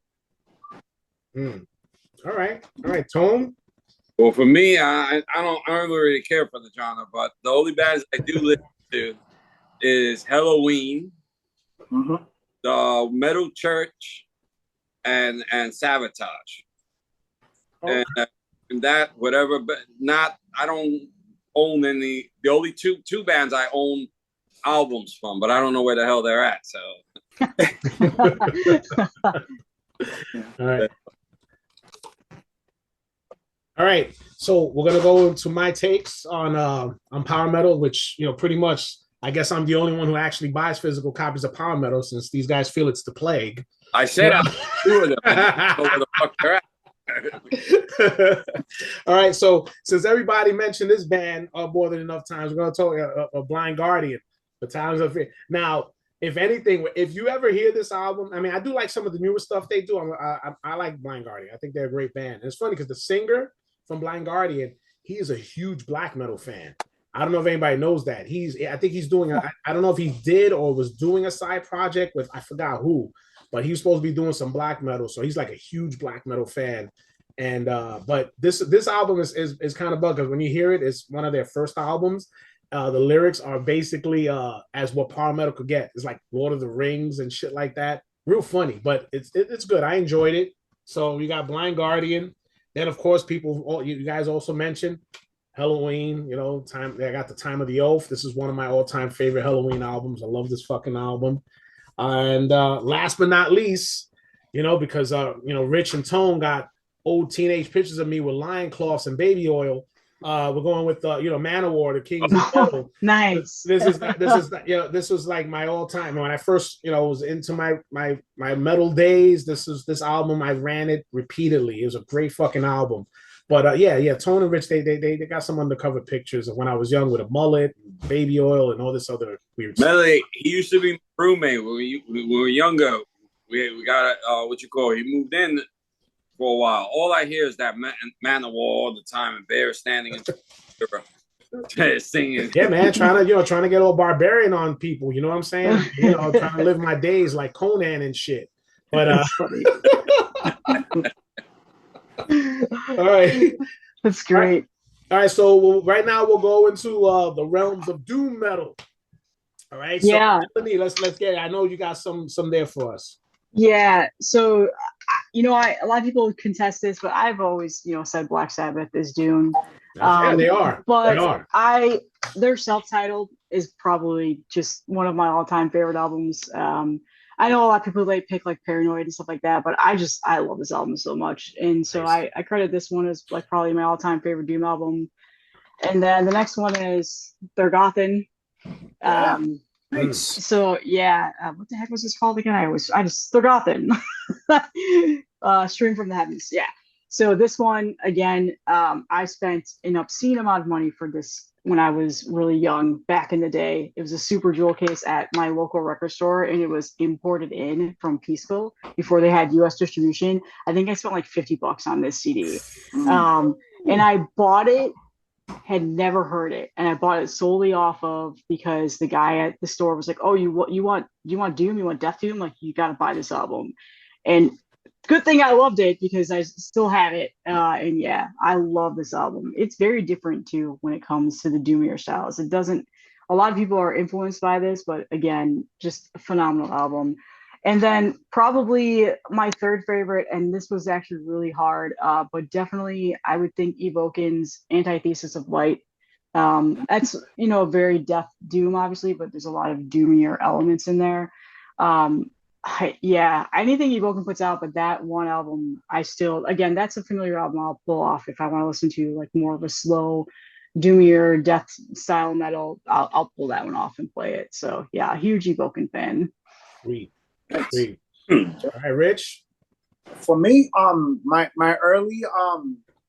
All right, Tone. Well, for me, I don't really care for the genre, but the only bands I do listen to is Halloween, the Metal Church, and Sabotage. Okay. And that whatever, but I don't own any. The only two bands I own albums from, but I don't know where the hell they're at. So. All right. All right, so we're gonna go into my takes on power metal, which pretty much I guess I'm the only one who actually buys physical copies of power metal since these guys feel it's the plague. I said I'm two of them. I don't know where the fuck they're at. All right, so since everybody mentioned this band more than enough times, we're gonna talk a Blind Guardian, the Times of Fear. Now, if anything, if you ever hear this album, I mean, I do like some of the newer stuff they do. I like Blind Guardian. I think they're a great band. And it's funny because the singer from Blind Guardian, he is a huge black metal fan. I don't know if anybody knows that. I think he's doing, I don't know if he did or was doing a side project with, I forgot who, but he was supposed to be doing some black metal. So he's like a huge black metal fan. And, but this album is kind of bug because when you hear it, it's one of their first albums. The lyrics are basically as what power metal could get. It's like Lord of the Rings and shit like that. Real funny, but it's good. I enjoyed it. So you got Blind Guardian. Then, of course, you guys also mentioned Halloween, I got the Time of the Oath. This is one of my all-time favorite Halloween albums. I love this fucking album. And last but not least, because, Rich and Tone got old teenage pictures of me with lion cloths and baby oil. We're going with Manowar, the Kings of Metal. Nice. This was like my all time. When I first was into my metal days, this album I ran it repeatedly. It was a great fucking album. But Tone and Rich they got some undercover pictures of when I was young with a mullet, baby oil, and all this other weird stuff. Melanie, he used to be my roommate when we were younger. We got he moved in for a while. All I hear is that Manowar all the time, and Bear standing in singing. Yeah, man, trying to get all barbarian on people. You know what I'm saying? Trying to live my days like Conan and shit. But all right, that's great. All right, so right now we'll go into the realms of doom metal. All right, so yeah. Let's get it. I know you got some there for us. Yeah, so a lot of people contest this, but I've always said Black Sabbath is doom. Yeah, they are. But they are. Their self-titled is probably just one of my all-time favorite albums. I know a lot of people pick like Paranoid and stuff like that, but I love this album so much, and so nice. I credit this one as like probably my all-time favorite doom album. And then the next one is Thrash. Nice. So yeah, what the heck was this called again? Thrash. Stream from the Heavens. Yeah. So this one again, I spent an obscene amount of money for this when I was really young back in the day. It was a super jewel case at my local record store, and it was imported in from Peaceville before they had U.S. distribution. I think I spent like $50 on this CD, and I bought it. Had never heard it, and I bought it solely off of because the guy at the store was like, "Oh, you want Doom? You want Death Doom? Like, you got to buy this album." And good thing I loved it because I still have it. And yeah, I love this album. It's very different too when it comes to the doomier styles. It doesn't. A lot of people are influenced by this, but again, just a phenomenal album. And then probably my third favorite, and this was actually really hard, but definitely I would think Evoken's Antithesis of Light. That's, very death doom, obviously, but there's a lot of doomier elements in there. Anything Evoken puts out, but that one album, again, that's a familiar album I'll pull off if I want to listen to like more of a slow, doomier death style metal. I'll pull that one off and play it. So yeah, huge Evoken fan. Sweet. All right, Rich. For me, my early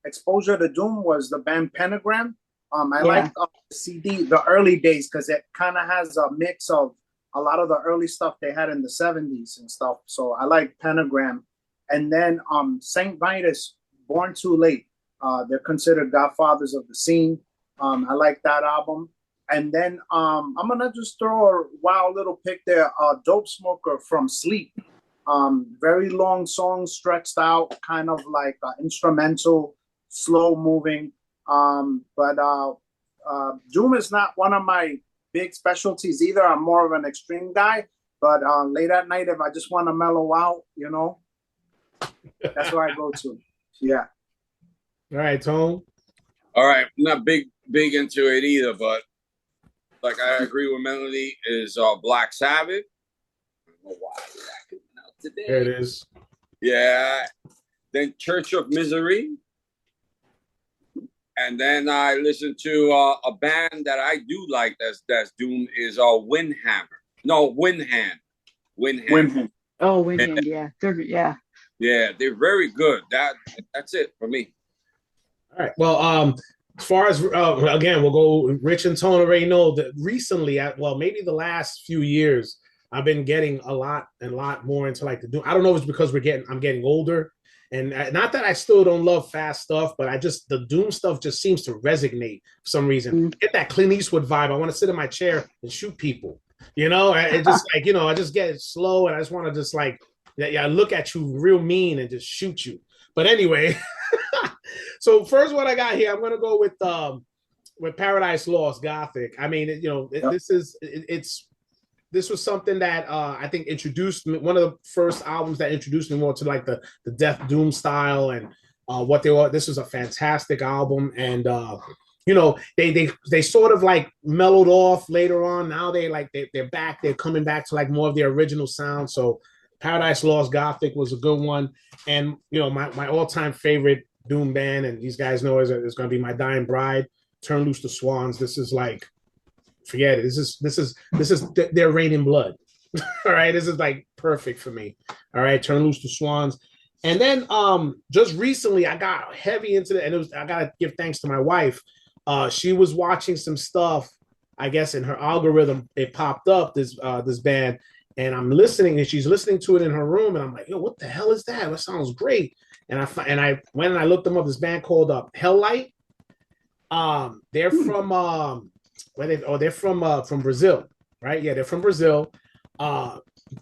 exposure to Doom was the band Pentagram. I like the CD, the early days, because it kind of has a mix of a lot of the early stuff they had in the 70s and stuff. So I like Pentagram. And then Saint Vitus, Born Too Late. They're considered godfathers of the scene. I like that album. And then I'm gonna just throw a wild little pick there. Dope Smoker from Sleep. Very long songs, stretched out, kind of like instrumental, slow moving. But Doom is not one of my big specialties either. I'm more of an extreme guy. But late at night, if I just want to mellow out, you know, that's where I go to. Yeah. All right, Tone. All right, I'm not big into it either, but like I agree with Melanie is Black Sabbath. I don't know why that came out today. There it is. Yeah. Then Church of Misery. And then I listen to a band that I do like that's Doom is Windhammer. No, Windhand. Windhand. Oh, Windhand, yeah. Yeah, they're very good. That's it for me. All right. Well, as far as again, we'll go. Rich and Tone already know that recently, maybe the last few years, I've been getting a lot more into like the Doom. I don't know if it's because I'm getting older, and not that I still don't love fast stuff, but the Doom stuff just seems to resonate for some reason. Get that Clint Eastwood vibe. I want to sit in my chair and shoot people. You know, it just like, you know, I just get slow and I just want to just like, look at you real mean and just shoot you. But anyway, so first one I got here, I'm gonna go with Paradise Lost, Gothic. I mean, this was something that I think introduced me, one of the first albums that introduced me more to like the Death Doom style and what they were. This was a fantastic album, and you know, they sort of like mellowed off later on. Now they're back. They're coming back to like more of their original sound. So Paradise Lost, Gothic was a good one. And you know, my all-time favorite Doom band, and these guys know is going to be My Dying Bride, Turn Loose the Swans. This is like, forget it. This is their Rain in Blood. All right, this is like perfect for me. All right, Turn Loose the Swans. And then just recently I got heavy into it, and I gotta give thanks to my wife. She was watching some stuff, I guess in her algorithm, it popped up this band, and I'm listening, and she's listening to it in her room, and I'm like, yo, what the hell is that? That sounds great. And I went and I looked them up. This band called Helllight. They're from they're from Brazil, right? Yeah, they're from Brazil.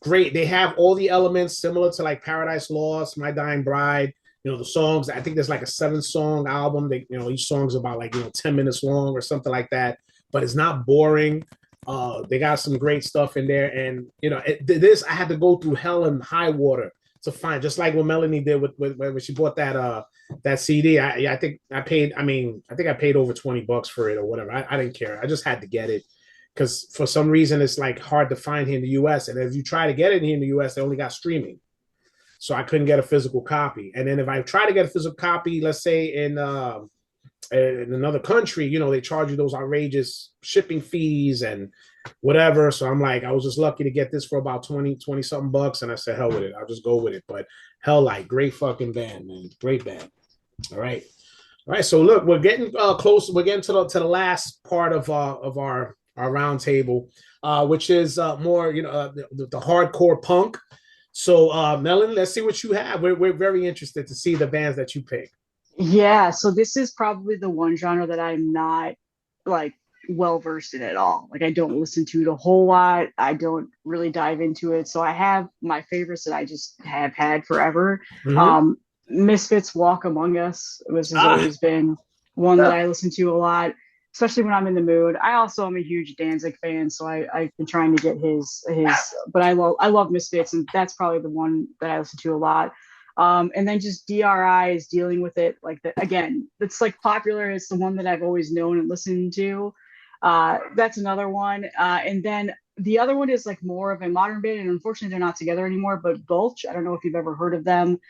Great. They have all the elements similar to like Paradise Lost, My Dying Bride. You know, the songs, I think there's like a 7-song album. Each song's about like, 10 minutes long or something like that, but it's not boring. They got some great stuff in there. And, I had to go through hell and high water to find, just like what Melanie did when she bought that CD. I think I paid over $20 for it or whatever. I didn't care. I just had to get it because for some reason it's like hard to find here in the US. And if you try to get it here in the US, they only got streaming. So I couldn't get a physical copy. And then if I try to get a physical copy, let's say in another country, they charge you those outrageous shipping fees and whatever. So I'm like, I was just lucky to get this for about 20 something bucks. And I said, hell with it. I'll just go with it. But Helllight, great fucking band, man. Great band. All right. So look, we're getting close. We're getting to the last part of our roundtable, which is more, the hardcore punk. So, Melanie, let's see what you have. We're very interested to see the bands that you pick. Yeah, so this is probably the one genre that I'm not like well versed in at all. Like I don't listen to it a whole lot. I don't really dive into it. So I have my favorites that I just have had forever. Mm-hmm. Misfits, Walk Among Us has always been one that I listen to a lot, especially when I'm in the mood. I also am a huge Danzig fan, so I've been trying to get his. But I love Misfits, and that's probably the one that I listen to a lot. And then just DRI is dealing with it again. It's like popular. It's the one that I've always known and listened to. That's another one. And then the other one is like more of a modern band, and unfortunately they're not together anymore. But Gulch, I don't know if you've ever heard of them.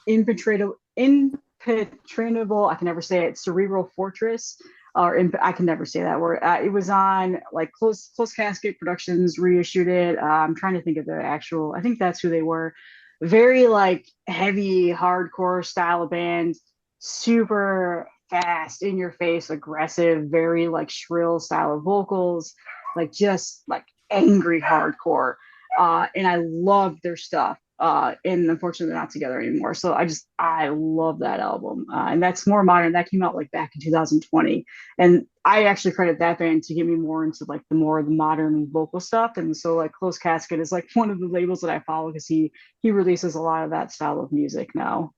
Impenetrable. I can never say it. Cerebral Fortress. I can never say that word. It was on like Close Casket Productions reissued it. I'm trying to think of the actual. I think that's who they were. Very like heavy hardcore style of band. super fast, in your face, aggressive, very like shrill style of vocals, like just like angry hardcore. And I love their stuff. And unfortunately, they're not together anymore. So I love that album. And that's more modern. That came out like back in 2020. And I actually credit that band to get me more into like the modern vocal stuff. And so like Close Casket is like one of the labels that I follow because he releases a lot of that style of music now.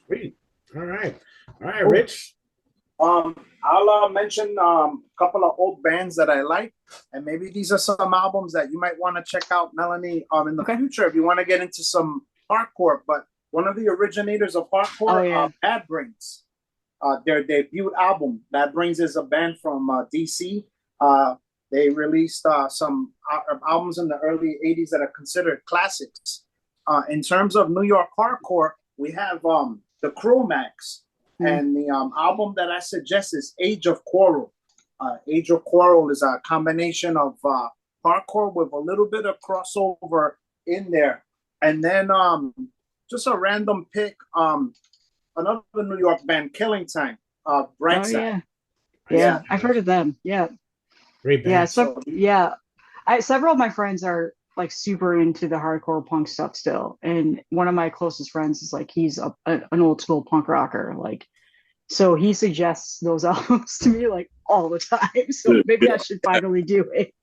Sweet. All right, Rich. I'll mention a couple of old bands that I like, and maybe these are some albums that you might want to check out, Melanie, in the future if you want to get into some hardcore. But one of the originators of hardcore, Bad Brains, their debut album. Bad Brains is a band from DC. They released some albums in the early 80s that are considered classics. In terms of New York hardcore, we have the Cro-Max. And the album that I suggest is Age of Quarrel. Age of Quarrel is a combination of hardcore with a little bit of crossover in there. And then just a random pick, another New York band, Killing Time, Bright Side. Yeah, I've heard of them. Yeah. Great band. Several of my friends are like super into the hardcore punk stuff still, and one of my closest friends is like he's an old school punk rocker, like, so he suggests those albums to me like all the time, so maybe I should finally do it.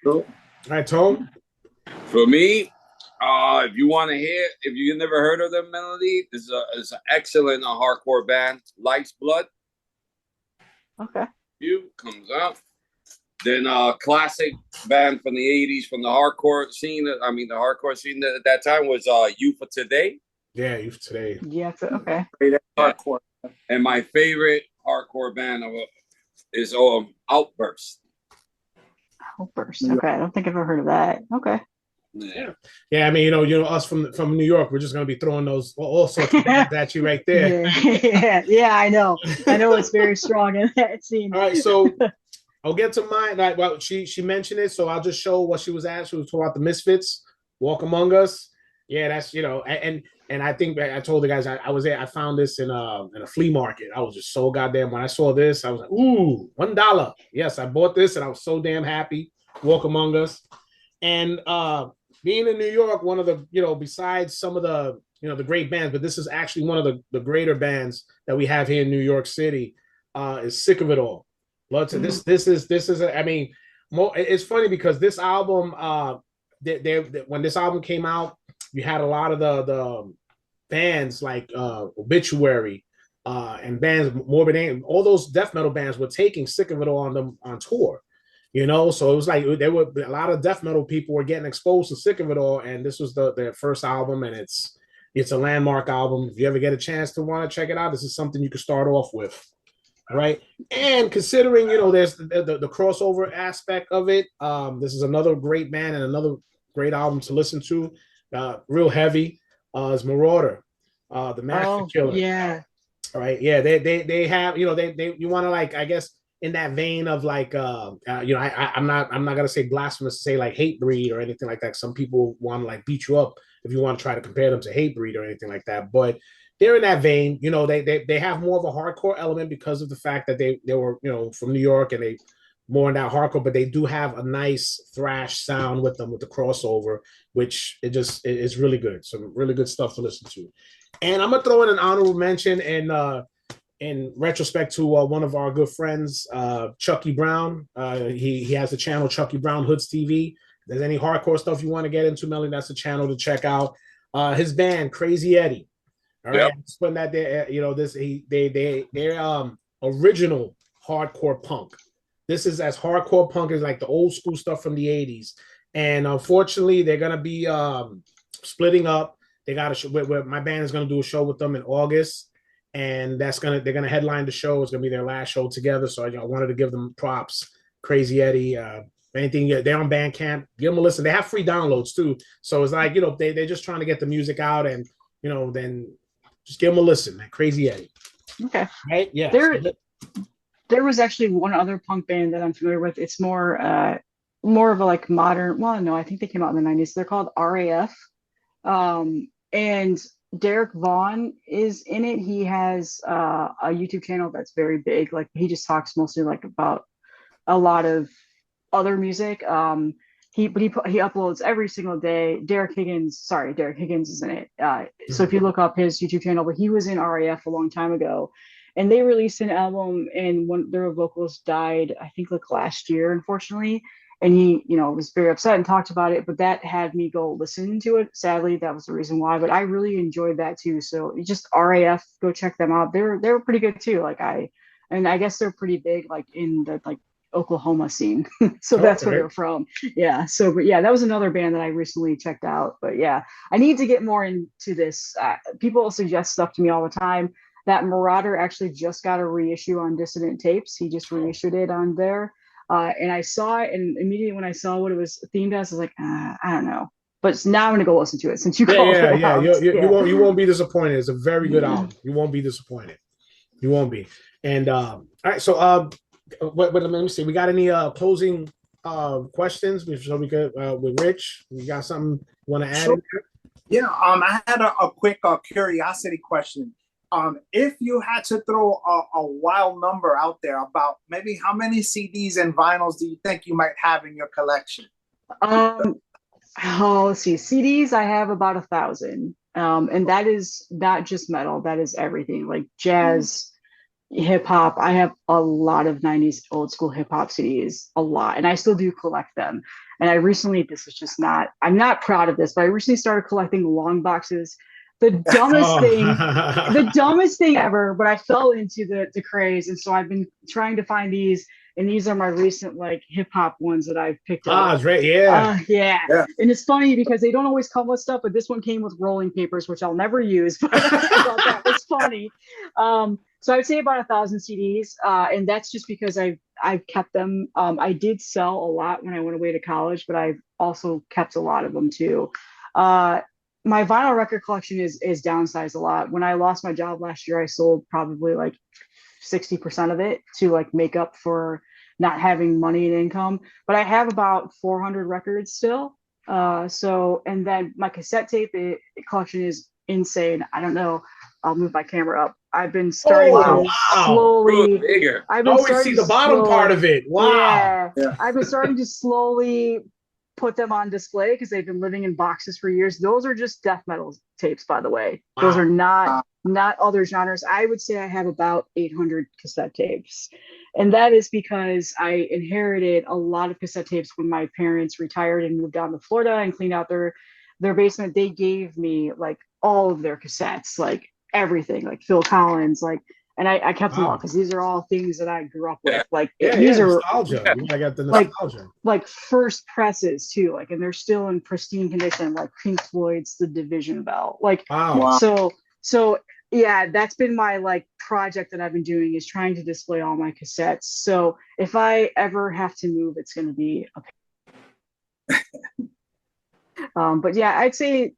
All right, Tom. For me, if you want to hear, if you never heard of them, Melody, is an excellent hardcore band, Life's Blood. Okay. Comes out. Then classic band from the 80s from the hardcore scene. I mean, the hardcore scene at that time was Youth of Today. Yeah, Youth of Today. Yeah, okay. Hardcore. And my favorite hardcore band is Outburst. Outburst. Okay, I don't think I've ever heard of that. Okay. Yeah. I mean, you know, us from New York, we're just gonna be throwing those all sorts of bands at you right there. Yeah, I know. It's very strong in that scene. All right, so I'll get to mine. Like, well, she mentioned it, so I'll just show what she was at. She was talking about the Misfits, Walk Among Us. Yeah, that's, you know, and I think I told the guys I was there. I found this in a flea market. I was just so goddamn, when I saw this, I was like, ooh, $1. Yes, I bought this, and I was so damn happy. Walk Among Us, and being in New York, one of the, you know, besides some of the, you know, the great bands, but this is actually one of the greater bands that we have here in New York City, is Sick of It All. Lots of this is I mean, it's funny because this album, when this album came out, you had a lot of the bands like Obituary and bands Morbid Angel, all those death metal bands were taking Sick of It All on tour, you know. So it was like there were a lot of death metal people were getting exposed to Sick of It All, and this was their first album, and it's a landmark album. If you ever get a chance to want to check it out, this is something you can start off with. Right. And considering, you know, there's the crossover aspect of it, this is another great band and another great album to listen to. Real heavy is Marauder, the Master Killer. Yeah. All right. Yeah. They have, you know, they you want to, like, I guess in that vein of like, you know, I'm not gonna say blasphemous to say like Hatebreed or anything like that. Some people want to like beat you up if you want to try to compare them to Hatebreed or anything like that, but they're in that vein. You know, they have more of a hardcore element because of the fact that they were, you know, from New York, and they more in that hardcore, but they do have a nice thrash sound with them, with the crossover, which is really good. Some really good stuff to listen to. And I'm gonna throw in an honorable mention in retrospect to one of our good friends, Chucky Brown. He has the channel Chucky Brown Hoods TV. If there's any hardcore stuff you want to get into, Melanie, that's a channel to check out. His band Crazy Eddie. All right, just putting that there. You know, they're original hardcore punk. This is as hardcore punk as like the old school stuff from the 80s. And unfortunately, they're gonna be splitting up. They got a show where my band is gonna do a show with them in August, and they're gonna headline the show. It's gonna be their last show together. So I wanted to give them props. Crazy Eddie. Anything, they're on Bandcamp. Give them a listen. They have free downloads too. So it's like, you know, they're just trying to get the music out, and you know, then just give them a listen, man. Crazy Eddie. Okay. Right? Yeah. There was actually one other punk band that I'm familiar with. It's more of a like modern. Well, no, I think they came out in the 90s. They're called RAF, and Derek Vaughn is in it. He has a YouTube channel that's very big. Like he just talks mostly like about a lot of other music. He uploads every single day. Derek Higgins is in it. So if you look up his YouTube channel, but he was in RAF a long time ago, and they released an album, and one their vocalist died, I think like last year, unfortunately. And he, was very upset and talked about it, but that had me go listen to it. Sadly, that was the reason why. But I really enjoyed that too. So just RAF, go check them out. They're pretty good too. And I guess they're pretty big like in the like Oklahoma scene. So that's where they're from. Yeah. So, but yeah, that was another band that I recently checked out. But yeah, I need to get more into this. People suggest stuff to me all the time. That Marauder actually just got a reissue on Dissident Tapes. He just reissued it on there. And I saw it, and immediately when I saw what it was themed as, I was like, I don't know. But now I'm gonna go listen to it since you called it out. You won't be disappointed. It's a very good album. You won't be disappointed. You won't be. And all right, so let me see. We got any closing questions? So we could with Rich. You got something you want to add? Sure. Yeah. I had a quick curiosity question. If you had to throw a wild number out there about maybe how many CDs and vinyls do you think you might have in your collection? Let's see. CDs, I have about 1,000. And that is not just metal. That is everything like jazz, hip hop. I have a lot of 90s old school hip hop CDs, a lot. And I still do collect them. And I recently, I'm not proud of this, but I recently started collecting long boxes. The dumbest thing ever, but I fell into the craze. And so I've been trying to find these, and these are my recent like hip hop ones that I've picked up. That's right. Yeah. Yeah. And it's funny because they don't always come with stuff, but this one came with rolling papers, which I'll never use, but I thought that was funny. So I'd say about 1,000 CDs. And that's just because I've kept them. I did sell a lot when I went away to college, but I've also kept a lot of them too. My vinyl record collection is downsized a lot. When I lost my job last year, I sold probably like 60% of it to like make up for not having money and income. But I have about 400 records still. And then my cassette tape collection is insane. I don't know. I'll move my camera up. I've been starting to slowly. Bigger. I always see the bottom part of it. Wow. Yeah. I've been starting to slowly put them on display because they've been living in boxes for years. Those are just death metal tapes, by the way. Wow. Those are not other genres. I would say I have about 800 cassette tapes. And that is because I inherited a lot of cassette tapes when my parents retired and moved down to Florida and cleaned out their basement. They gave me like all of their cassettes, like everything, like Phil Collins, like, and I kept them all because these are all things that I grew up with. Like these are nostalgia. I got the nostalgia. Like first presses too, like, and they're still in pristine condition, like Pink Floyd's The Division Bell. Like, so yeah, that's been my like project that I've been doing, is trying to display all my cassettes. So if I ever have to move, it's going to be but yeah, I'd say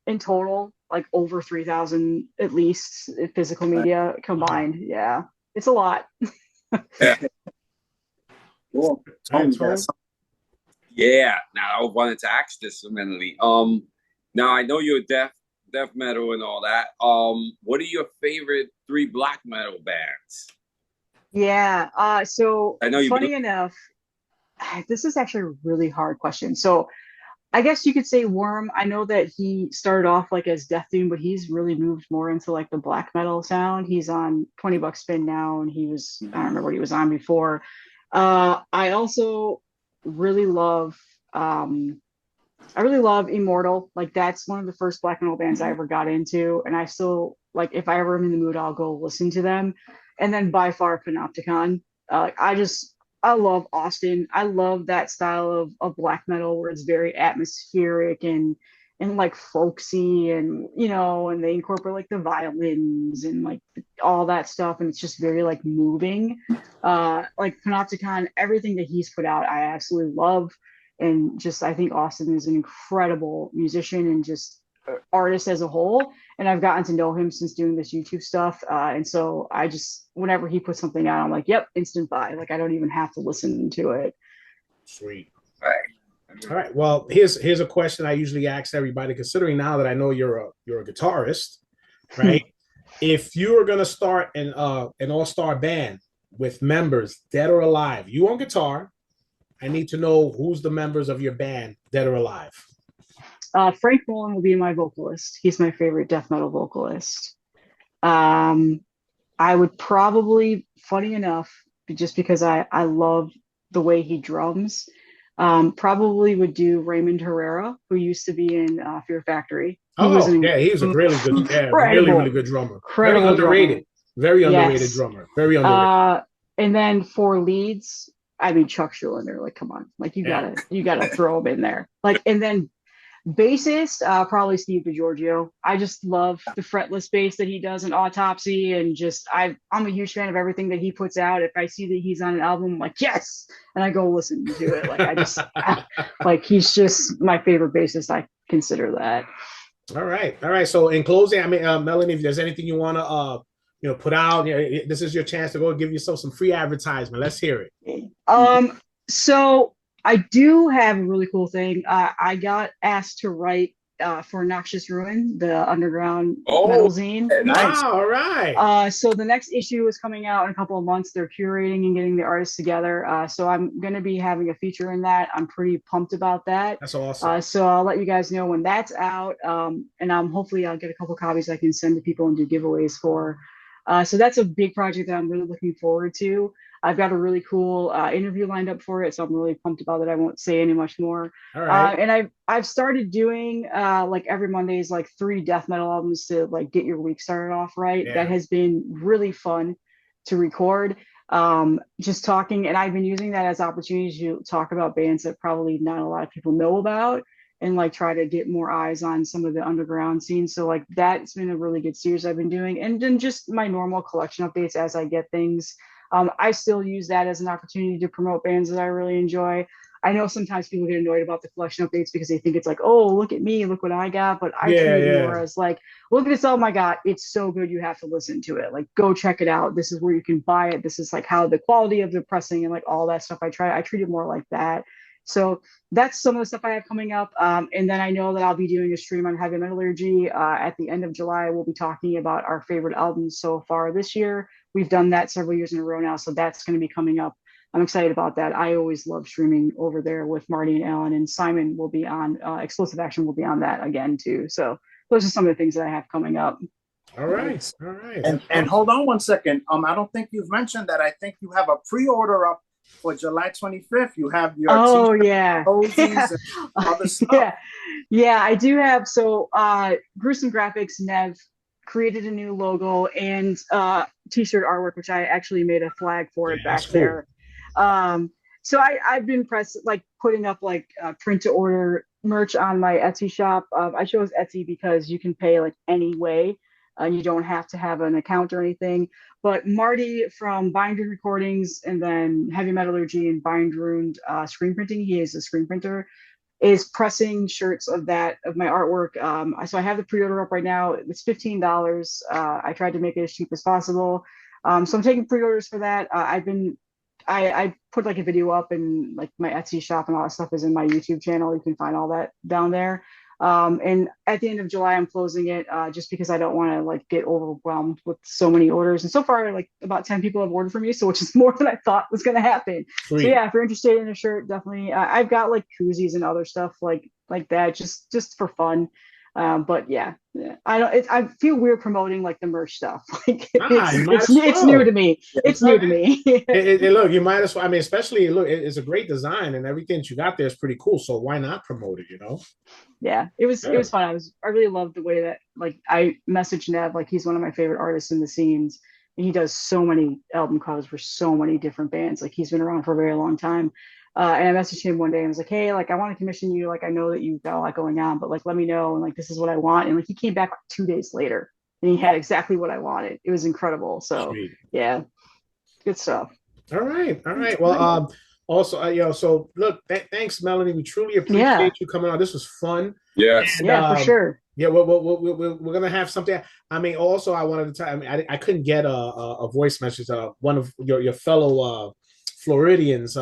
in total, like over 3,000 at least physical media combined. Yeah, it's a lot. Cool. Yeah. Now I wanted to ask this, Melanie. Now I know you're death metal and all that. What are your favorite 3 black metal bands? Yeah. So I know funny enough, this is actually a really hard question. So I guess you could say Worm. I know that he started off like as Death Doom, but he's really moved more into like the black metal sound. He's on 20 Buck Spin now, and I don't remember what he was on before. I also really love Immortal. Like that's one of the first black metal bands I ever got into, and I still like, if I ever am in the mood, I'll go listen to them. And then by far Panopticon. I love Austin. I love that style of black metal where it's very atmospheric and like folksy, and and they incorporate like the violins and like all that stuff, and it's just very like moving. Like Panopticon, everything that he's put out, I absolutely love. And just, I think Austin is an incredible musician and just artist as a whole. And I've gotten to know him since doing this YouTube stuff. And so I just, whenever he puts something out, I'm like, yep, instant buy. Like I don't even have to listen to it. Sweet. Right. All right. Well, here's a question I usually ask everybody, considering now that I know you're a guitarist, right? If you were gonna start an all-star band with members dead or alive, you on guitar, I need to know who's the members of your band, dead or alive. Frank Nolan will be my vocalist. He's my favorite death metal vocalist. I would probably, funny enough, just because I love the way he drums, probably would do Raymond Herrera, who used to be in Fear Factory. Yeah, he's a really good, really good drummer. Very underrated. Drummer. Very underrated drummer. Very underrated. And then for leads, I mean Chuck Schuldiner. Like, come on, like you gotta throw him in there. Like, and then bassist, probably Steve DiGiorgio. I just love the fretless bass that he does in Autopsy, and just I'm a huge fan of everything that he puts out. If I see that he's on an album, I'm like, yes, and I go listen to it. Like, like he's just my favorite bassist. I consider that. All right. So in closing, I mean, Melanie, if there's anything you want to put out, this is your chance to go give yourself some free advertisement. Let's hear it. So I do have a really cool thing. I got asked to write for Noxious Ruin, the underground metal zine. Nice. Wow, all right. So the next issue is coming out in a couple of months. They're curating and getting the artists together. So I'm going to be having a feature in that. I'm pretty pumped about that. That's awesome. So I'll let you guys know when that's out. And hopefully I'll get a couple copies I can send to people and do giveaways for. So that's a big project that I'm really looking forward to. I've got a really cool interview lined up for it, so I'm really pumped about it. I won't say any much more. All right. And I've started doing like every Monday's like 3 death metal albums to like get your week started off right. Yeah. That has been really fun to record. Just talking, and I've been using that as opportunities to talk about bands that probably not a lot of people know about, and like try to get more eyes on some of the underground scenes. So like that's been a really good series I've been doing, and then just my normal collection updates as I get things. I still use that as an opportunity to promote bands that I really enjoy. I know sometimes people get annoyed about the collection updates because they think it's like, oh, look at me, look what I got. But I treat it more as like, look at this album I got. It's so good, you have to listen to it. Like, go check it out. This is where you can buy it. This is like how the quality of the pressing and like all that stuff. I treat it more like that. So that's some of the stuff I have coming up. And then I know that I'll be doing a stream on Heavy Metallurgy at the end of July. We'll be talking about our favorite albums so far this year. We've done that several years in a row now, so that's going to be coming up. I'm excited about that. I always love streaming over there with Marty and Alan, and Simon will be on, Explosive Action will be on that again too. So those are some of the things that I have coming up. All right. And hold on one second. I don't think you've mentioned that. I think you have a pre-order up for July 25th. You have your cozies and other stuff. Yeah, I do have. So Gruesome Graphics, Nev, created a new logo and t-shirt artwork, which I actually made a flag for it back there. So I've been putting up like print to order merch on my Etsy shop. I chose Etsy because you can pay like any way and you don't have to have an account or anything. But Marty from Bind Ruined Recordings and then Heavy Metallurgy and Bind Ruined Screen Printing, he is a screen printer, is pressing shirts of my artwork. So I have the pre-order up right now. It's $15. I tried to make it as cheap as possible. So I'm taking pre-orders for that. I put like a video up, and like my Etsy shop and all that stuff is in my YouTube channel. You can find all that down there. And at the end of July, I'm closing it just because I don't want to like get overwhelmed with so many orders. And so far, like about 10 people have ordered from me, so which is more than I thought was going to happen. Sweet. So yeah, if you're interested in a shirt, definitely. I've got like koozies and other stuff like that, just for fun. But yeah, I feel weird promoting like the merch stuff. Like it's new to me. It's new to me. Look, you might as well. I mean, especially look, it's a great design and everything that you got there is pretty cool. So why not promote it? Yeah, it was fun. I really loved the way that like I messaged Nev, like he's one of my favorite artists in the scenes. And he does so many album covers for so many different bands. Like he's been around for a very long time. And I messaged him one day and was like, hey, like I want to commission you. Like I know that you've got a lot going on, but like let me know. And like this is what I want. And like he came back like 2 days later and he had exactly what I wanted. It was incredible. So yeah, good stuff. All right. Well, also, so look, thanks, Melanie. We truly appreciate you coming on. This was fun. Yes. And, for sure. Yeah, we're gonna have something. I mean, also, I wanted to tell. I mean, I couldn't get a voice message. One of your fellow Floridians,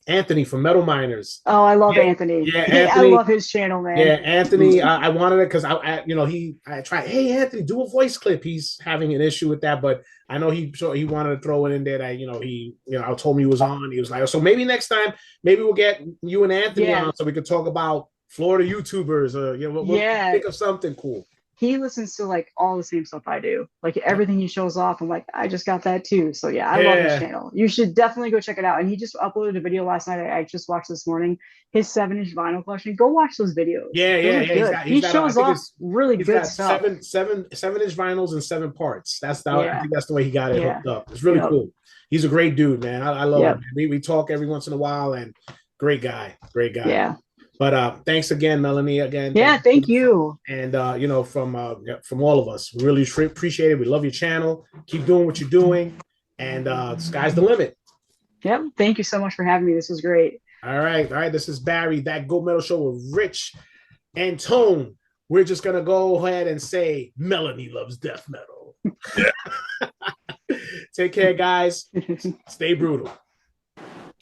Anthony from Metal Miners. Oh, I love Yeah, Anthony. yeah, Anthony. I love his channel, man. Yeah, Anthony. I wanted it because I tried. Hey, Anthony, do a voice clip. He's having an issue with that, but I know he wanted to throw it in there. That I told me he was on. He was like, so maybe next time, maybe we'll get you and Anthony on so we could talk about Florida YouTubers, or we'll think of something cool. He listens to like all the same stuff I do. Like everything he shows off, I'm like, I just got that too. So yeah, I love his channel. You should definitely go check it out. And he just uploaded a video last night. I just watched this morning. His 7-inch vinyl collection. Go watch those videos. Yeah. He shows off really good stuff. 7-inch vinyls in 7 parts. I think that's the way he got it hooked up. It's really cool. He's a great dude, man. I love him. We talk every once in a while, and great guy. Yeah. But thanks again, Melanie. Again, thank you. And from all of us, we really appreciate it. We love your channel. Keep doing what you're doing, and sky's the limit. Yep. Thank you so much for having me. This was great. All right. This is Barry, That Gold Metal Show with Rich and Tone. We're just gonna go ahead and say Melanie loves death metal. Take care, guys. Stay brutal.